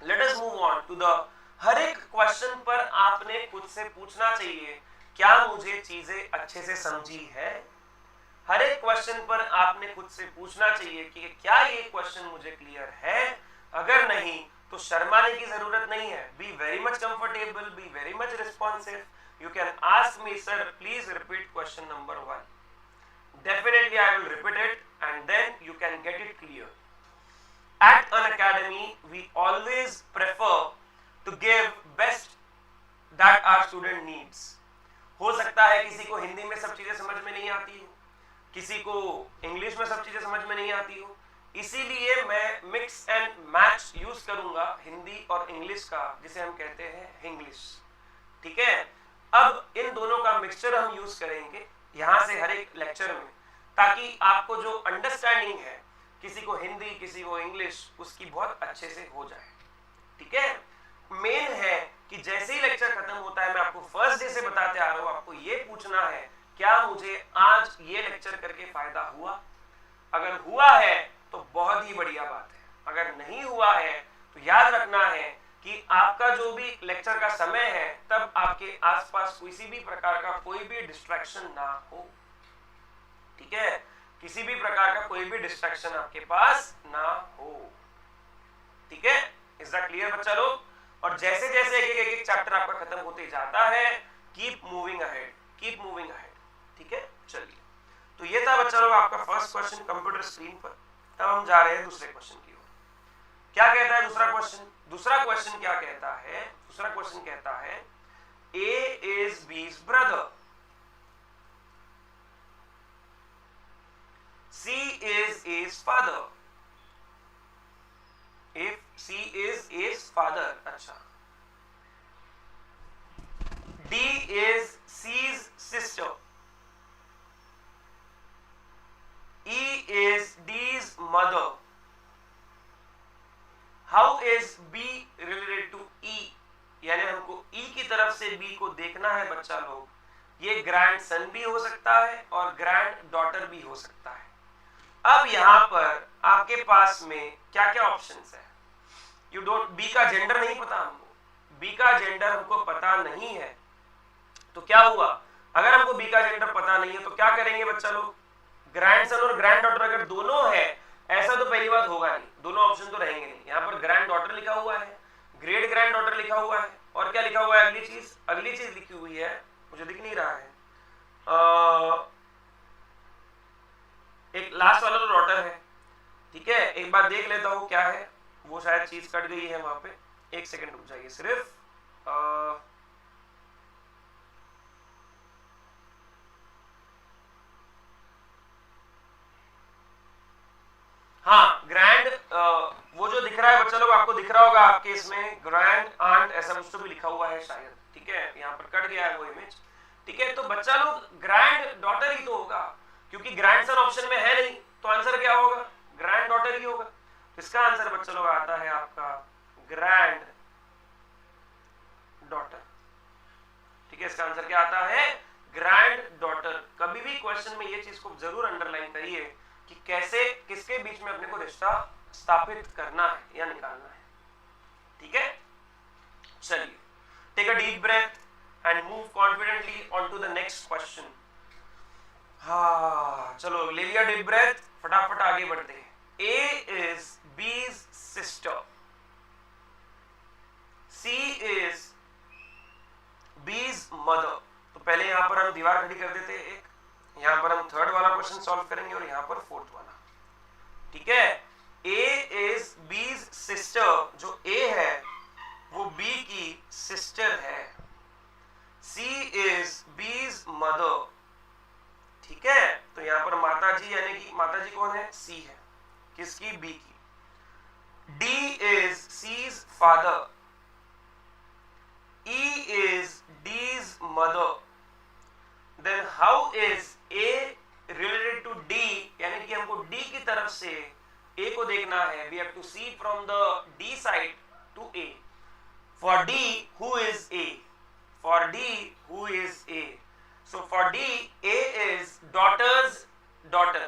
let us move on to the, हर एक क्वेश्चन पर आपने खुद से पूछना चाहिए क्या मुझे चीजें अच्छे से समझी है। हर एक क्वेश्चन पर आपने खुद से पूछना चाहिए कि क्या ये क्वेश्चन मुझे क्लियर है। अगर नहीं तो शर्माने की जरूरत नहीं है। Be very much comfortable, be very much responsive. You can ask me sir please repeat question number 1। Definitely I will repeat it and then you can get it clear. At Unacademy we always prefer to give best that our student needs. हो सकता है किसी को हिंदी में सब चीजें समझ में नहीं आती हो, किसी को इंग्लिश में सब चीजें समझ में नहीं आती हो, इसीलिए मैं मिक्स एंड मैच यूज करूंगा हिंदी और इंग्लिश का, जिसे हम कहते हैं हिंग्लिश। ठीक है, अब इन दोनों का मिक्सचर हम यूज करेंगे यहां से हर एक लेक्चर में, ताकि आपको जो अंडरस्टैंडिंग है किसी को हिंदी किसी को इंग्लिश उसकी बहुत अच्छे से हो जाए। ठीक है, मेन है कि जैसे ही लेक्चर खत्म होता है, मैं आपको फर्स्ट डे से बताते आ रहा हूं, आपको ये पूछना है क्या मुझे आज ये लेक्चर करके फायदा हुआ। अगर हुआ है तो बहुत ही बढ़िया बात है, अगर नहीं हुआ है तो याद रखना है कि आपका जो भी लेक्चर का समय है तब आपके आसपास किसी भी प्रकार का कोई भी डिस्ट्रैक्शन ना हो। ठीक है, किसी भी प्रकार का कोई भी डिस्ट्रैक्शन आपके पास ना हो। ठीक है, इज दैट क्लियर बच्चा लोग। और जैसे जैसे एक चैप्टर आपका खत्म होते जाता है, keep moving ahead, keep moving ahead. ठीक है, चलिए, तो ये था बच्चा लोग आपका फर्स्ट क्वेश्चन कंप्यूटर स्क्रीन पर। तब हम जा रहे हैं दूसरे क्वेश्चन की ओर। क्या कहता है दूसरा क्वेश्चन, दूसरा क्वेश्चन क्या कहता है, दूसरा क्वेश्चन कहता है A is B's brother, C is A's father, if C is A's father, अच्छा, D is C's sister, E is D's mother, how is B related to E, यानी हमको E की तरफ से B को देखना है बच्चा लोग। ये ग्रैंड सन भी हो सकता है और ग्रैंड डॉटर भी हो सकता है। अब यहां पर आपके पास में क्या क्या ऑप्शंस है। यू डोंट, बी का जेंडर नहीं पता हमको, बी का जेंडर हमको पता नहीं है, तो क्या हुआ, अगर हमको बी का जेंडर पता नहीं है तो क्या करेंगे बच्चा लोग, ग्रैंडसन और ग्रैंड डॉटर अगर दोनों है, ऐसा तो पहली बात होगा नहीं, दोनों ऑप्शन तो रहेंगे नहीं। यहाँ पर ग्रैंड डॉटर लिखा हुआ है, ग्रेट ग्रैंड डॉटर लिखा हुआ है, और क्या लिखा हुआ है, अगली चीज लिखी हुई है, मुझे दिख नहीं रहा है, एक लास्ट वाला तो डॉटर है। ठीक है, एक बार देख लेता हूँ क्या है, वो शायद चीज कट गई है वहां पे, एक सेकंड रुक जाइए सिर्फ। हाँ, ग्रैंड वो जो दिख रहा है बच्चा लोग, आपको दिख रहा होगा आपके इसमें ग्रैंड आंट ऐसा कुछ तो भी लिखा हुआ है शायद। ठीक है, यहाँ पर कट गया है वो इमेज। ठीक है, तो बच्चा लोग ग्रैंड डॉटर ही तो होगा, क्योंकि ग्रैंड सन ऑप्शन में है नहीं, तो आंसर क्या होगा, ग्रैंड डॉटर ही होगा। इसका आंसर बच्चा लोग आता है आपका ग्रैंड डॉटर। ठीक है, इसका आंसर क्या आता है, ग्रैंड डॉटर। कभी भी क्वेश्चन में ये चीज को जरूर अंडरलाइन करिए कि कैसे किसके बीच में अपने को रिश्ता स्थापित करना है या निकालना है। ठीक है, चलिए, take a deep breath and move confidently on to the next question. हाँ चलो, ले लिया डीप ब्रेथ, फटाफट आगे बढ़ते हैं। A is B's sister, C is B's mother। तो पहले यहां पर हम दीवार खड़ी कर देते हैं एक, यहां पर हम थर्ड वाला क्वेश्चन सॉल्व करेंगे और यहां पर फोर्थ वाला। ठीक है, A is B's sister, जो A है वो B की सिस्टर है। C is B's mother। ठीक है, तो यहां पर माता जी, यानी कि माता जी कौन है, C है, किसकी, B की। D is C's father, E is D's mother। Then how is A related to D, यानी कि हमको D की तरफ से A को देखना है। We have to see from the D side to A। For D, who is A? For D, who is A? So for D, A is daughter's daughter.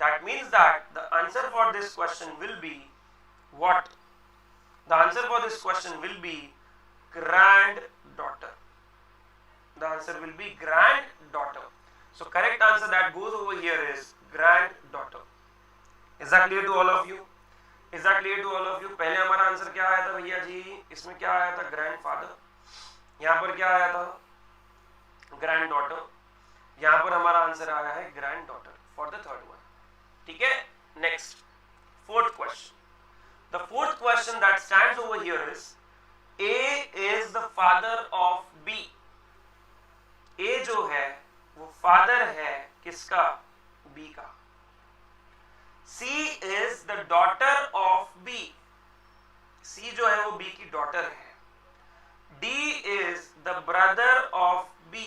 That means that the answer for this question will be what? The answer for this question will be granddaughter. The answer will be granddaughter. So correct answer that goes over here is granddaughter. Is that clear to all of you? Is that clear to all of you? पहले हमारा answer क्या आया था भैया जी, इसमें क्या आया था, ग्रैंडफादर। यहाँ पर क्या आया था, ग्रैंडडॉटर। यहाँ पर हमारा आंसर आया है granddaughter for the third one. ठीक है, next fourth question. The fourth question that stands over here is A is the father of B। A जो है वो फादर है किसका, B का। C is the daughter of B। C जो है वो B की डॉटर है। D is the brother of B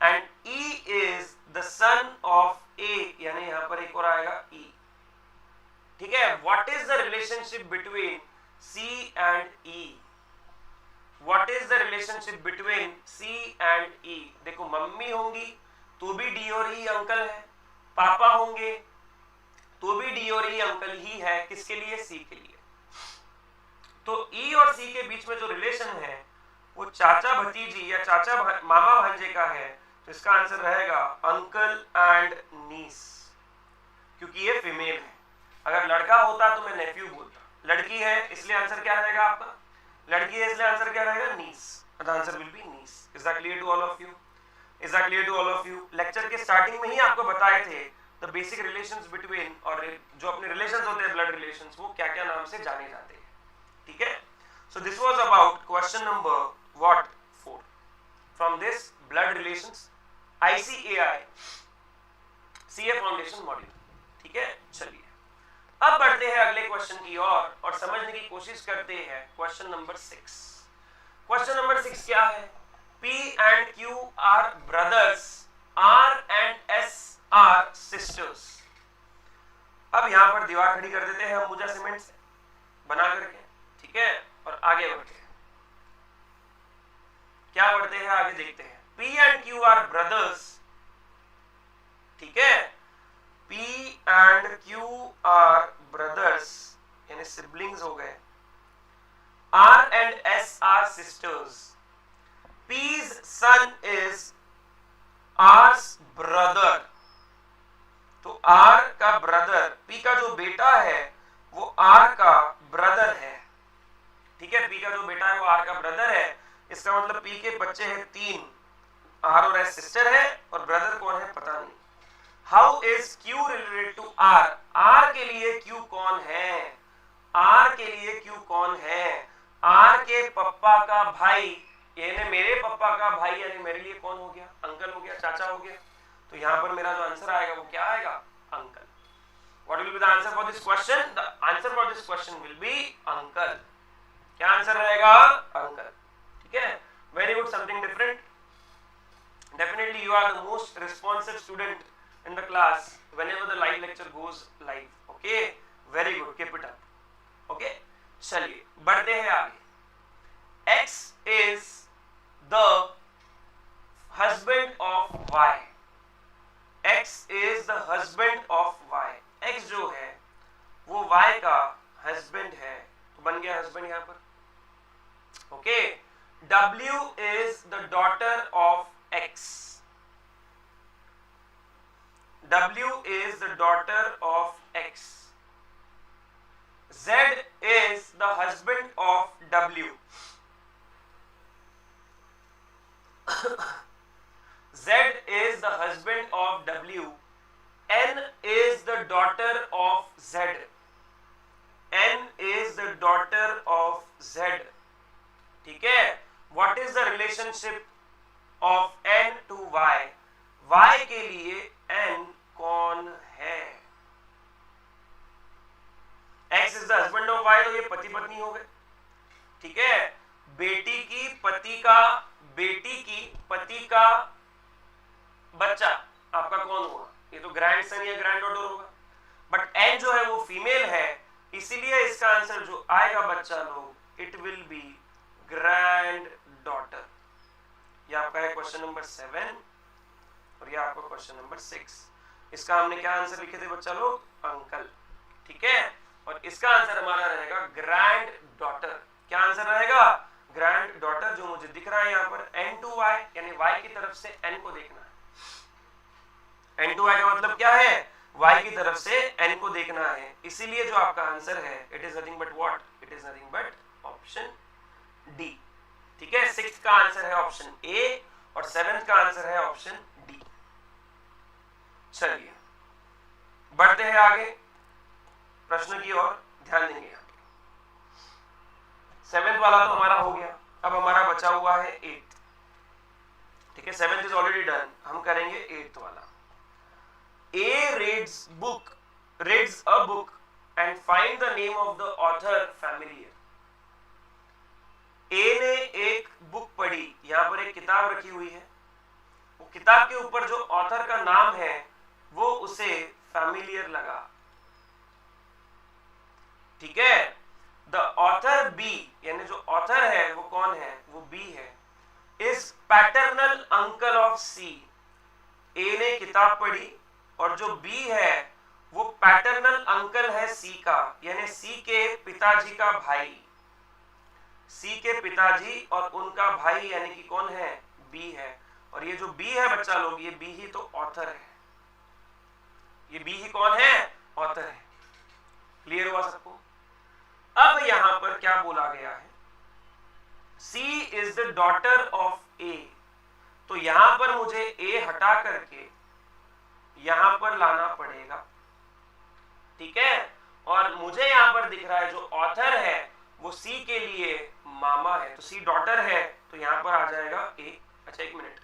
and E is the son of A, यानी यहां पर एक और आएगा E। ठीक है, what is the relationship between C and E? What is the relationship between C and E? देखो, मम्मी होंगी तो भी D और E अंकल है, पापा होंगे तो भी D और E अंकल ही है, किसके लिए, C के लिए। तो E और C के बीच में जो रिलेशन है वो चाचा भतीजी या चाचा मामा भांजे का है, तो इसका आंसर रहेगा अंकल एंड नीस, क्योंकि ये फीमेल है। अगर लड़का होता तो मैं नेफ्यू बोलता, लड़की है इसलिए आंसर क्या रहेगा आपका, लड़की है इसलिए आंसर क्या रहेगा, niece. The answer will be niece. Is that clear to all of you? Is that clear to all of you? Lecture के स्टार्टिंग में ही आपको बताए थे द बेसिक रिलेशंस बिटवीन, और जो अपने रिलेशंस होते हैं ब्लड रिलेशंस, वो क्या क्या नाम से जाने जाते हैं। ठीक है, so this was about question number what 4 from this blood relations ICAI CA foundation module. ठीक है, चलिए अब बढ़ते हैं अगले क्वेश्चन की ओर और समझने की कोशिश करते हैं क्वेश्चन नंबर 6। क्वेश्चन नंबर 6 क्या है, P and Q are brothers, R and S are sisters। अब यहाँ पर दीवार खड़ी कर देते हैं हम अंबुजा सीमेंट से बना करके, ठीक है, और आगे बढ़ते हैं। क्या बढ़ते हैं आगे देखते हैं। P and Q are brothers, ठीक है, P and Q are brothers यानी सिबलिंग्स हो गए। R and S are sisters. P's son is R's brother, तो R का ब्रदर, P का जो बेटा है वो R का ब्रदर है, ठीक है, P का जो बेटा है वो R का ब्रदर है। इसका मतलब P के बच्चे हैं 3, R और S सिस्टर है, और ब्रदर कौन है पता नहीं। How is Q related to R, R के लिए Q कौन है, R के लिए Q कौन है, R के पप्पा का भाई, यानी मेरे पप्पा का भाई, यानी मेरे लिए कौन हो गया, अंकल हो गया, चाचा हो गया। तो यहां पर मेरा जो आंसर आएगा वो क्या आएगा, uncle. What will be the answer for this question? The answer for this question will be uncle. क्या आंसर रहेगा, अंकल, ठीक है। Very good, something different. Definitely you are the most responsive student in the class whenever the live lecture goes live. Okay, very good, keep it up. Okay, चलिए बढ़ते हैं आगे। X is the husband of Y. X is the husband of Y. X जो है वो Y का husband है, तो बन गया husband यहाँ पर। Okay, W is the daughter of X. W is the daughter of X. Z is the husband of W. Z is the husband of W. N is the daughter of Z. N is the daughter of Z. ठीक है। What is the relationship of N to Y? Y के लिए N कौन है? X is the husband of Y, तो ये पति पत्नी हो गए, ठीक है। बेटी की पति का बच्चा आपका कौन होगा, ये तो ग्रैंडसन या ग्रैंड डॉटर होगा। बट N जो है वो फीमेल है, इसीलिए इसका आंसर जो आएगा बच्चा लोग, it will B grand daughter. ये आपका है क्वेश्चन नंबर 7 और ये आपका क्वेश्चन नंबर 6। इसका हमने क्या आंसर लिखे थे बच्चा लोग, अंकल, ठीक है। और इसका आंसर हमारा रहेगा ग्रैंड डॉटर। क्या आंसर रहेगा, ग्रैंड डॉटर, जो मुझे दिख रहा है यहाँ पर N to Y, यानी Y की तरफ से N को देखना है। N to Y का मतलब क्या है, Y की तरफ से N को देखना है, इसीलिए जो आपका आंसर है it is nothing but what, it is nothing but option D, ठीक है। 6th का आंसर है ऑप्शन ए और 7th का आंसर है ऑप्शन डी। चलिए बढ़ते हैं आगे प्रश्न की ओर, ध्यान देंगे। 7th वाला तो हमारा हो गया, अब हमारा बचा हुआ है 8th, ठीक है। 7th इज ऑलरेडी डन, हम करेंगे 8th वाला। A reads a book and find the name of the author familiar. A ने एक बुक पढ़ी, यहां पर एक किताब रखी हुई है, वो किताब के ऊपर जो ऑथर का नाम है वो उसे फैमिलियर लगा, ठीक है। द ऑथर B, यानी जो ऑथर है वो कौन है, वो B है, is paternal uncle of C। A ने किताब पढ़ी और जो B है वो पैटर्नल अंकल है C का, यानी C के पिताजी का भाई, C के पिताजी और उनका भाई यानी कि कौन है, B है। और ये जो B है बच्चा लोग, ये B ही तो ऑथर है, ये B ही कौन है, ऑथर है। क्लियर हुआ सबको। अब यहां पर क्या बोला गया है, C is the daughter of A, तो यहां पर मुझे A हटा करके यहां पर लाना पड़ेगा, ठीक है। और मुझे यहां पर दिख रहा है जो ऑथर है वो C के लिए मामा है, तो C डॉटर है, तो यहां पर आ जाएगा A। अच्छा एक minute,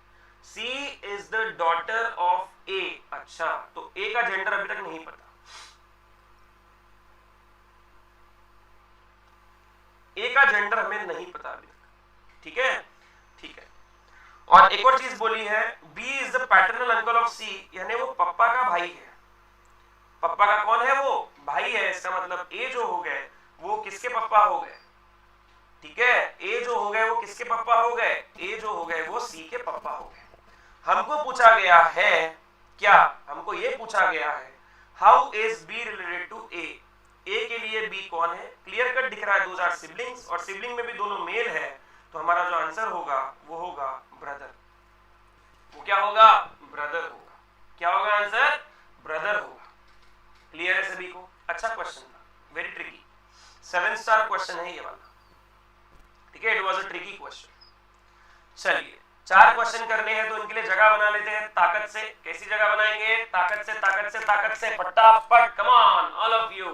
C is the daughter of A, अच्छा तो A का जेंडर अभी तक नहीं पता, A का जेंडर हमें नहीं पता अभी तक, ठीक है, ठीक है। और एक और चीज बोली है, B is the paternal uncle of C, यानी वो पप्पा का भाई है, पप्पा का कौन है? वो भाई है, इसका मतलब ए जो हो गए वो किसके पप्पा हो गए? ठीक है, ए जो हो गए वो किसके पप्पा हो गए? ए जो हो गए वो सी के पप्पा हो गए। हमको पूछा गया है क्या? हमको ये पूछा गया है how is B related to A. A के लिए बी कौन है? क्लियर कट दिख रहा है, दोज आर सिबलिंग्स, और सिबलिंग में भी दोनों मेल है, तो हमारा जो आंसर होगा वो होगा ब्रदर। वो क्या होगा? ब्रदर होगा। क्या होगा आंसर? ब्रदर होगा। क्लियर है सभी को? अच्छा क्वेश्चन था, वेरी ट्रिकी, 7 स्टार क्वेश्चन है ये वाला। ठीक है, it was a tricky question. चलिए 4 क्वेश्चन करने हैं तो इनके लिए जगह बना लेते हैं ताकत से। कैसी जगह बनाएंगे? ताकत से, ताकत से, ताकत से, फटाफट। Come on all of you,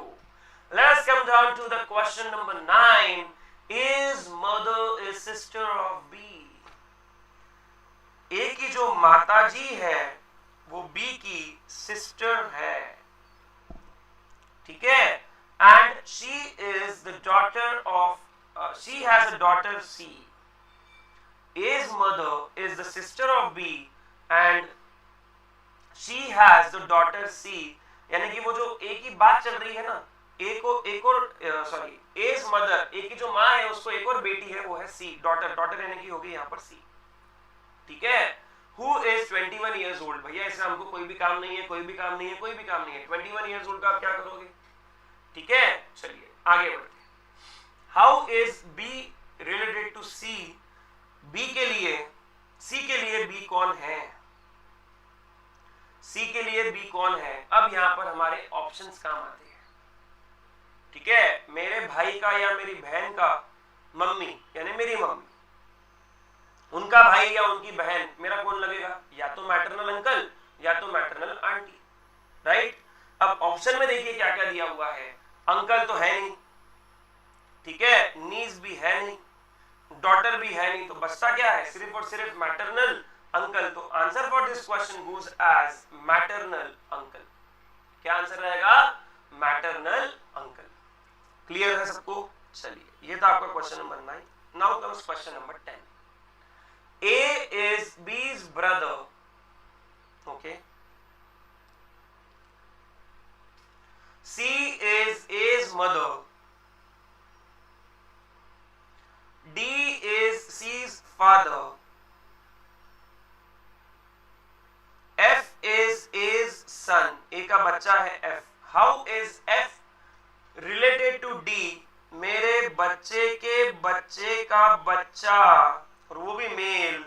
let's come down to the question number 9। Is mother is sister of B. A की जो माताजी है वो बी की सिस्टर है। ठीक है, and she is the daughter of she has a daughter C. A's mother is the sister of B and she has the daughter C. यानी कि वो जो A की बात चल रही है ना, A को एक और A's mother, A की जो माँ है उसको एक और बेटी है, वो है C, डॉटर। डॉटर यानी कि होगी यहाँ पर C। ठीक है, Who is 21 years old। भैया इससे हमको कोई भी काम नहीं है, कोई भी काम नहीं है, कोई भी काम नहीं है। 21 years old का आप क्या करोगे? ठीक है, चलिए आगे बढ़ते। How is B related to C? B के लिए, C के लिए B कौन है? C के लिए B कौन है? अब यहां पर हमारे ऑप्शंस काम आते हैं। ठीक है, मेरे भाई का या मेरी बहन का मम्मी यानी मेरी मम्मी, उनका भाई या उनकी बहन, मेरा कौन लगेगा? या तो मैटरनल अंकल या तो मैटरनल आंटी, राइट। अब ऑप्शन में देखिए क्या क्या दिया हुआ है। अंकल तो है नहीं, ठीक है, नीस भी है नहीं, डॉटर भी है नहीं, तो बचता क्या है? सिर्फ और सिर्फ मैटरनल अंकल। तो answer for this question goes as maternal uncle. क्या आंसर रहेगा? Maternal uncle. क्लियर है सबको? चलिए, ये था आपका question number 9। Now comes question number 10। A is B's brother, okay, C is A's mother, D is C's father, F is A's son, A का बच्चा है F। How is F related to D? मेरे बच्चे के बच्चे का बच्चा, और वो भी मेल,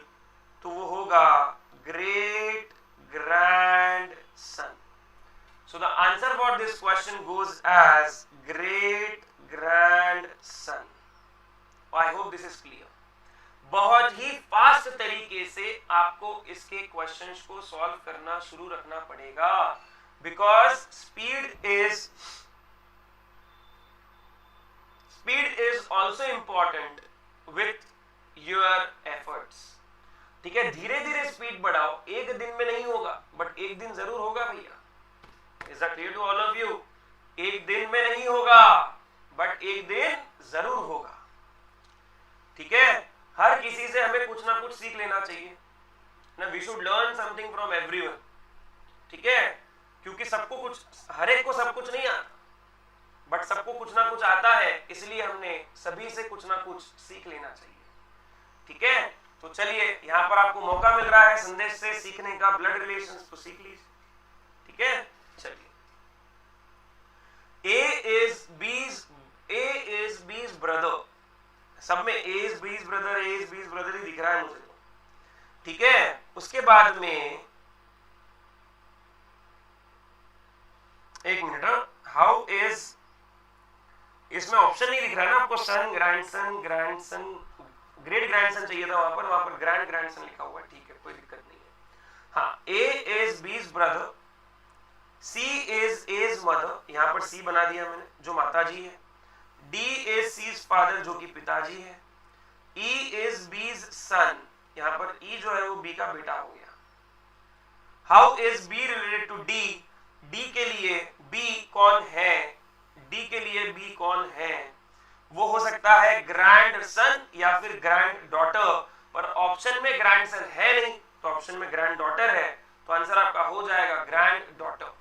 तो वो होगा great grand son. So the answer for this question goes as great grand son. I hope this is clear. बहुत ही फास्ट तरीके से आपको इसके क्वेश्चंस को सॉल्व करना शुरू रखना पड़ेगा, because speed is also important with your efforts. ठीक है, धीरे धीरे स्पीड बढ़ाओ, एक दिन में नहीं होगा बट एक दिन जरूर होगा भैया। Is that clear to all of you? एक दिन में नहीं होगा बट एक दिन जरूर होगा। ठीक है, हर किसी से हमें कुछ ना कुछ सीख लेना चाहिए ना। We should learn something from everyone. ठीक है, क्योंकि सबको कुछ, हर एक को सब कुछ नहीं आता, बट सबको कुछ ना कुछ आता है, इसलिए हमने सभी से कुछ ना कुछ सीख लेना चाहिए। ठीक है, तो चलिए, यहां पर आपको मौका मिल रहा है संदेश से सीखने का, ब्लड रिलेशंस, तो सीख लीजिए। ठीक है, चलिए। A is B's brother, सब में A is B's brother, A is B's brother ही दिख रहा है मुझे तो। ठीक है, उसके बाद में एक मिनट, हाउ इज, इसमें ऑप्शन नहीं दिख रहा है ना आपको, सन, ग्रैंडसन, ग्रैंडसन, ग्रेट ग्रैंडसन चाहिए था वहां पर ग्रैंड ग्रैंडसन लिखा हुआ है। ठीक है, कोई दिक्कत नहीं है। हाँ, A is B's brother, C is A's mother, यहां पर C बना दिया मैंने, जो माताजी है। D is C's father, जो कि पिताजी है। E is B's son, यहां पर E जो है वो B का बेटा हो गया। How is B related to D? D के लिए B कौन है? D के लिए B कौन है? वो हो सकता है ग्रैंड सन या फिर ग्रैंड डॉटर, पर ऑप्शन में ग्रैंड सन है नहीं, तो ऑप्शन में ग्रैंड डॉटर है, तो आंसर आपका हो जाएगा grand daughter.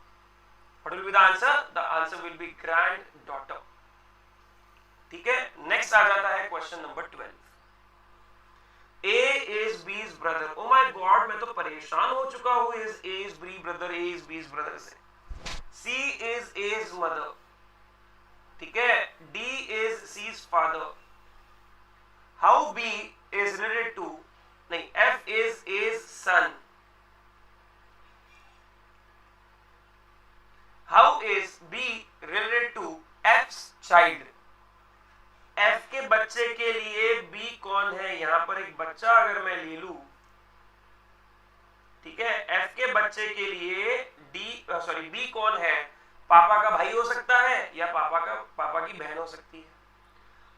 What will be the answer? The answer will B grand daughter. ठीक है, नेक्स्ट आ जाता है question number 12। A is B's brother। Oh my God, मैं तो परेशान हो चुका हूं is A is B brother, A is B's brother से। C is A's mother, ठीक है। D is C's father। How B is related to, नहीं, F is A's son। How is B related to F's child? F के बच्चे के लिए B कौन है? यहां पर एक बच्चा अगर मैं ले लूं, ठीक है, F के बच्चे के लिए B कौन है? पापा का भाई हो सकता है या पापा की बहन हो सकती है।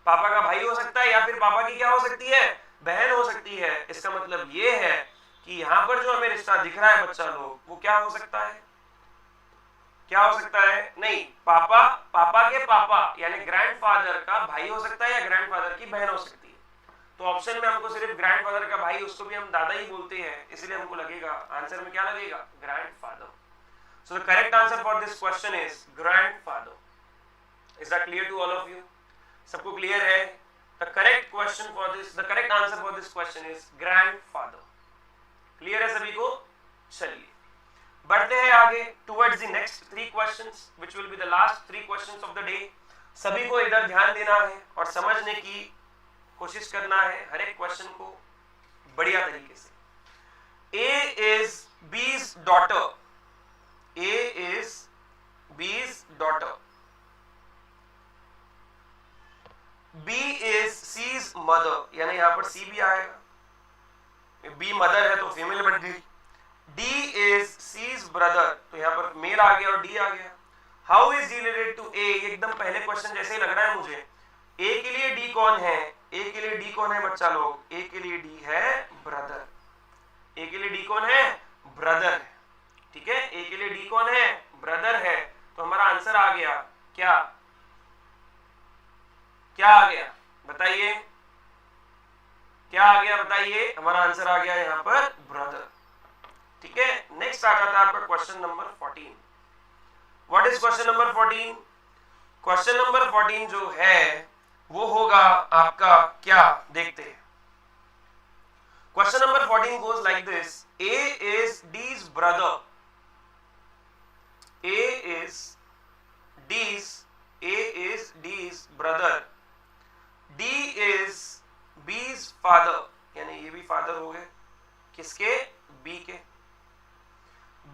पापा का भाई हो सकता है या फिर पापा की क्या हो सकती है? बहन हो सकती है। इसका मतलब ये है कि यहां पर जो हमें रिश्ता दिख रहा है बच्चा लोग, वो क्या हो सकता है? क्या हो सकता है? नहीं, पापा के पापा यानी ग्रैंडफादर का भाई हो सकता है या ग्रैंडफादर की बहन हो सकती है। तो ऑप्शन में हमको सिर्फ ग्रैंडफादर का भाई, उसको भी हम दादा ही बोलते हैं, इसलिए हमको लगेगा आंसर में क्या लगेगा? Grandfather. So the correct answer for this question is grandfather. Is that clear to all of you? सबको क्लियर है? The correct answer for this question is grandfather. Clear है सभी को? चलिए बढ़ते हैं आगे towards the next 3 questions which will be the last 3 questions of the day. सभी को इधर ध्यान देना है और समझने की कोशिश करना है हर एक क्वेश्चन को बढ़िया तरीके से। A is B's daughter। A is B's daughter। B is C's mother, यानी यहां पर C भी आएगा। B मदर है तो फीमेल बन गई। D is C's brother, तो यहाँ पर मेल आ गया और D आ गया। How is he related to A? एकदम पहले क्वेश्चन जैसे ही लग रहा है मुझे। A के लिए D कौन है? A के लिए D कौन है बच्चा लोग? A के लिए D है ब्रदर। A के लिए D कौन है? ब्रदर है, ठीक है। A के लिए D कौन है? ब्रदर है। तो हमारा आंसर आ गया क्या? क्या आ गया बताइए? क्या आ गया बताइए? हमारा आंसर आ गया यहाँ पर ब्रदर, ठीक है। नेक्स्ट आ जाता है आपका question number 14। What is question number 14? Question number 14 जो है वो होगा आपका क्या, देखते हैं। Question number 14 goes like this: A is D's brother। A is D's brother। D is B's father, यानी ये भी फादर हो गए किसके? B के।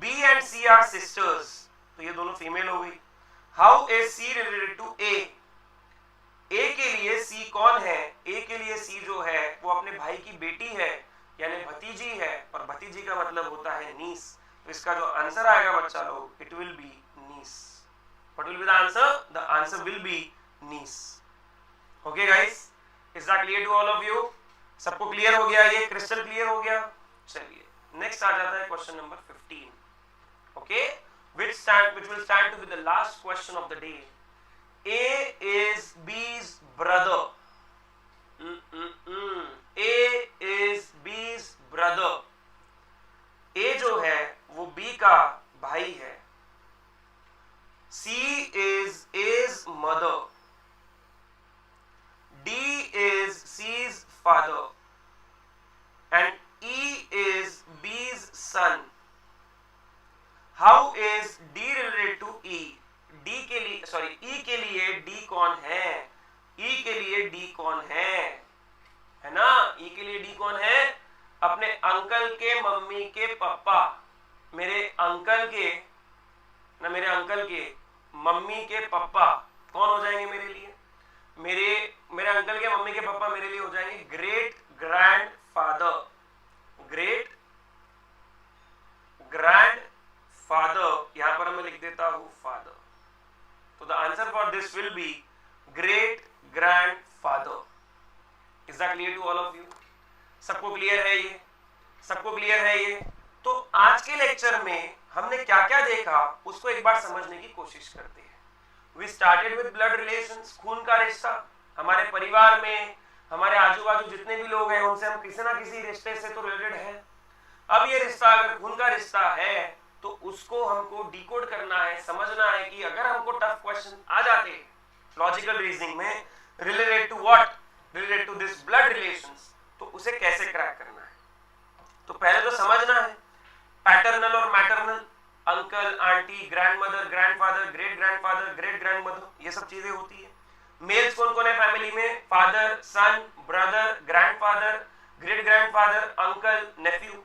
B and C are sisters, तो ये दोनों फीमेल हो गई। How is C related to A? A के लिए C कौन है? A के लिए C जो है वो अपने भाई की बेटी है यानी भतीजी है, और भतीजी का मतलब होता है नीस। तो इसका जो आंसर आएगा बच्चा लोग, it will be niece. What will be the answer? The answer will be niece. Okay guys, is that clear to all of you? सबको क्लियर हो गया? ये क्रिस्टल क्लियर हो गया? चलिए नेक्स्ट आ जाता है question number 15, okay, which will stand to be the last question of the day. A is B's brother। A is B's brother। A जो है वो B का भाई है। C is A's mother। D is C's father and E is B's son। How is D related to E? E के लिए D कौन है? E के लिए D कौन है ना? E के लिए D कौन है? अपने अंकल के मम्मी के पापा, मेरे अंकल के मम्मी के पापा कौन हो जाएंगे मेरे लिए? मेरे अंकल के मम्मी के पापा मेरे लिए हो जाएंगे ग्रेट ग्रैंडफादर। ग्रेट ग्रैंडफादर, यहां पर मैं लिख देता हूं फादर। तो the answer for this will be great grandfather. Is that clear to all of you? सबको क्लियर है ये? सबको क्लियर है ये? तो आज के लेक्चर में हमने क्या क्या देखा उसको एक बार समझने की कोशिश करते हैं। We started with blood relations, खून का रिश्ता। हमारे परिवार में हमारे आजू बाजू जितने भी लोग हैं उनसे हम किसी ना किसी रिश्ते से तो रिलेटेड हैं। अब ये रिश्ता अगर खून का रिश्ता है तो उसको हमको डिकोड करना है, समझना है कि अगर हमको टफ क्वेश्चन आ जाते हैं लॉजिकल रीजनिंग में related to what, related to this blood relations, तो उसे कैसे क्रैक करना है। तो पहले तो समझना है पैटर्नल और maternal, uncle, aunty, grandmother, grandfather, great grandfather, great grandmother, ये सब चीजें होती है। मेल्स कौन कौन है फैमिली में, father, son, brother, grandfather, great grandfather, uncle, nephew.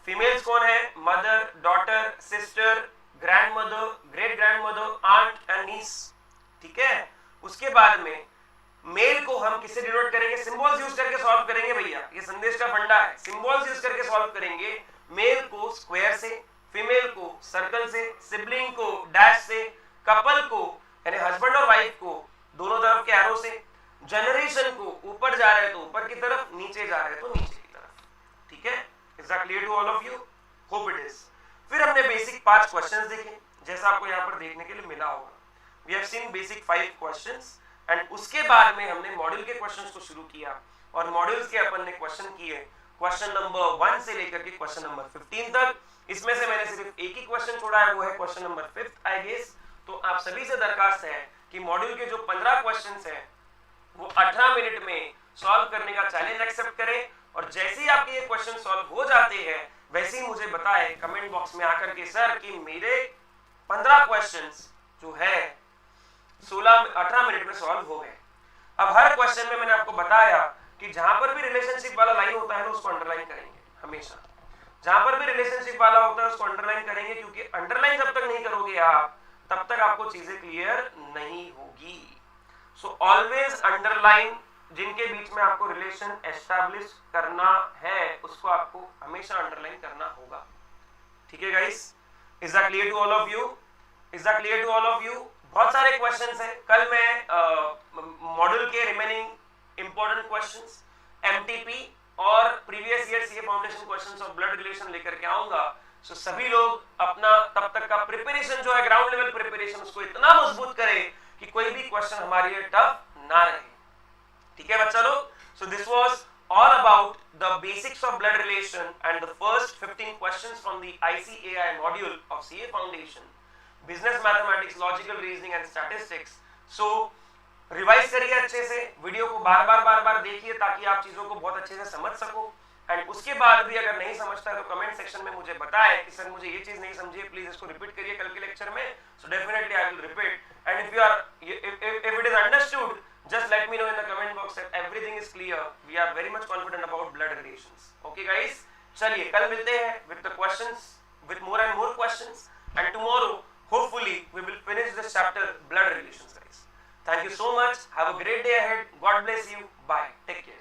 Females कौन है, mother, daughter, sister, grandmother, great grandmother, aunt and niece. ठीक है, उसके बाद में मेल को हम किससे डिनोट करेंगे, सिंबल्स यूज करके सॉल्व करेंगे भैया, ये संदेश का फंडा है, सिंबल्स यूज करके सॉल्व करेंगे। मेल को स्क्वायर से, फीमेल को सर्कल से, सिबलिंग को डैश से, कपल को यानी हस्बैंड और वाइफ को दोनों तरफ के एरो से, जनरेशन को ऊपर जा रहे तो ऊपर की तरफ, नीचे जा रहे तो नीचे की तरफ। ठीक है, is that clear to all of you? Hope it is. फिर हमने बेसिक 5 क्वेश्चंस देखे, जैसा आपको यहाँ पर देखने के लिए मिला होगा। We have seen basic 5 questions and उसके बाद में हमने मॉड्यूल के क्वेश्चंस को शुरू किया और मॉड्यूल्स के अपन ने क्वेश्चन किए क्वेश्चन नंबर 1 से लेकर के क्वेश्चन नंबर 15 तक। इसमें से मैंने सिर्फ एक ही क्वेश्चन छोड़ा है, वो है क्वेश्चन नंबर 5 आई गेस। तो आप सभी से दरखास्त है कि मॉड्यूल के जो 15 क्वेश्चंस हैं वो 18 मिनट में सॉल्व करने का चैलेंज एक्सेप्ट करें और जैसे ही आपके ये क्वेश्चन सॉल्व हो जाते हैं वैसे ही मुझे बताएं कमेंट बॉक्स में आकर के, सर कि मेरे 15 क्वेश्चंस जो है 18 मिनट में सॉल्व हो गए। अब हर क्वेश्चन में मैंने आपको बताया कि जहां पर भी रिलेशनशिप वाला लाइन होता है ना उसको अंडरलाइन करेंगे हमेशा, जहां पर भी रिलेशनशिप वाला होता है उसको अंडरलाइन करेंगे, क्योंकि अंडरलाइन जब तक नहीं करोगे आप तब तक आपको चीजें क्लियर नहीं होगी। सो ऑलवेज अंडरलाइन, जिनके बीच में आपको रिलेशन एस्टैब्लिश करना है उसको आपको हमेशा अंडरलाइन करना होगा। ठीक है guys, is that clear to all of you? Is that clear to all of you? बहुत सारे क्वेश्चंस हैं। कल मैं मॉड्यूल के रिमेनिंग इंपॉर्टेंट क्वेश्चंस, एमटीपी और previous year CA foundation questions of blood relation लेकर के आऊंगा। सो सभी लोग अपना तब तक का प्रिपरेशन जो है ग्राउंड लेवल प्रिपरेशन उसको इतना मजबूत करें कि कोई भी क्वेश्चन हमारे लिए टफ ना रहे। ठीक है बच्चा लोग? So this was all about the basics of blood relation and the first 15 questions from the ICAI module of CA Foundation, business mathematics, logical reasoning and statistics. So revise करिए अच्छे से, वीडियो को बार बार देखिए ताकि आप चीजों को बहुत अच्छे से समझ सको। एंड उसके बाद भी अगर नहीं समझता है तो कमेंट सेक्शन में मुझे बताएं कि सर मुझे ये चीज नहीं समझी है, प्लीज इसको रिपीट करिए कल के लेक्चर में। So definitely I will repeat and if it is understood just let me know in the comment box that everything is clear. We are very much confident about blood relations. Okay guys, चलिए कल मिलते हैं with the questions, with more and more questions, and tomorrow hopefully we will finish this chapter blood relations guys. Thank you so much. Have a great day ahead. God bless you. Bye. Take care.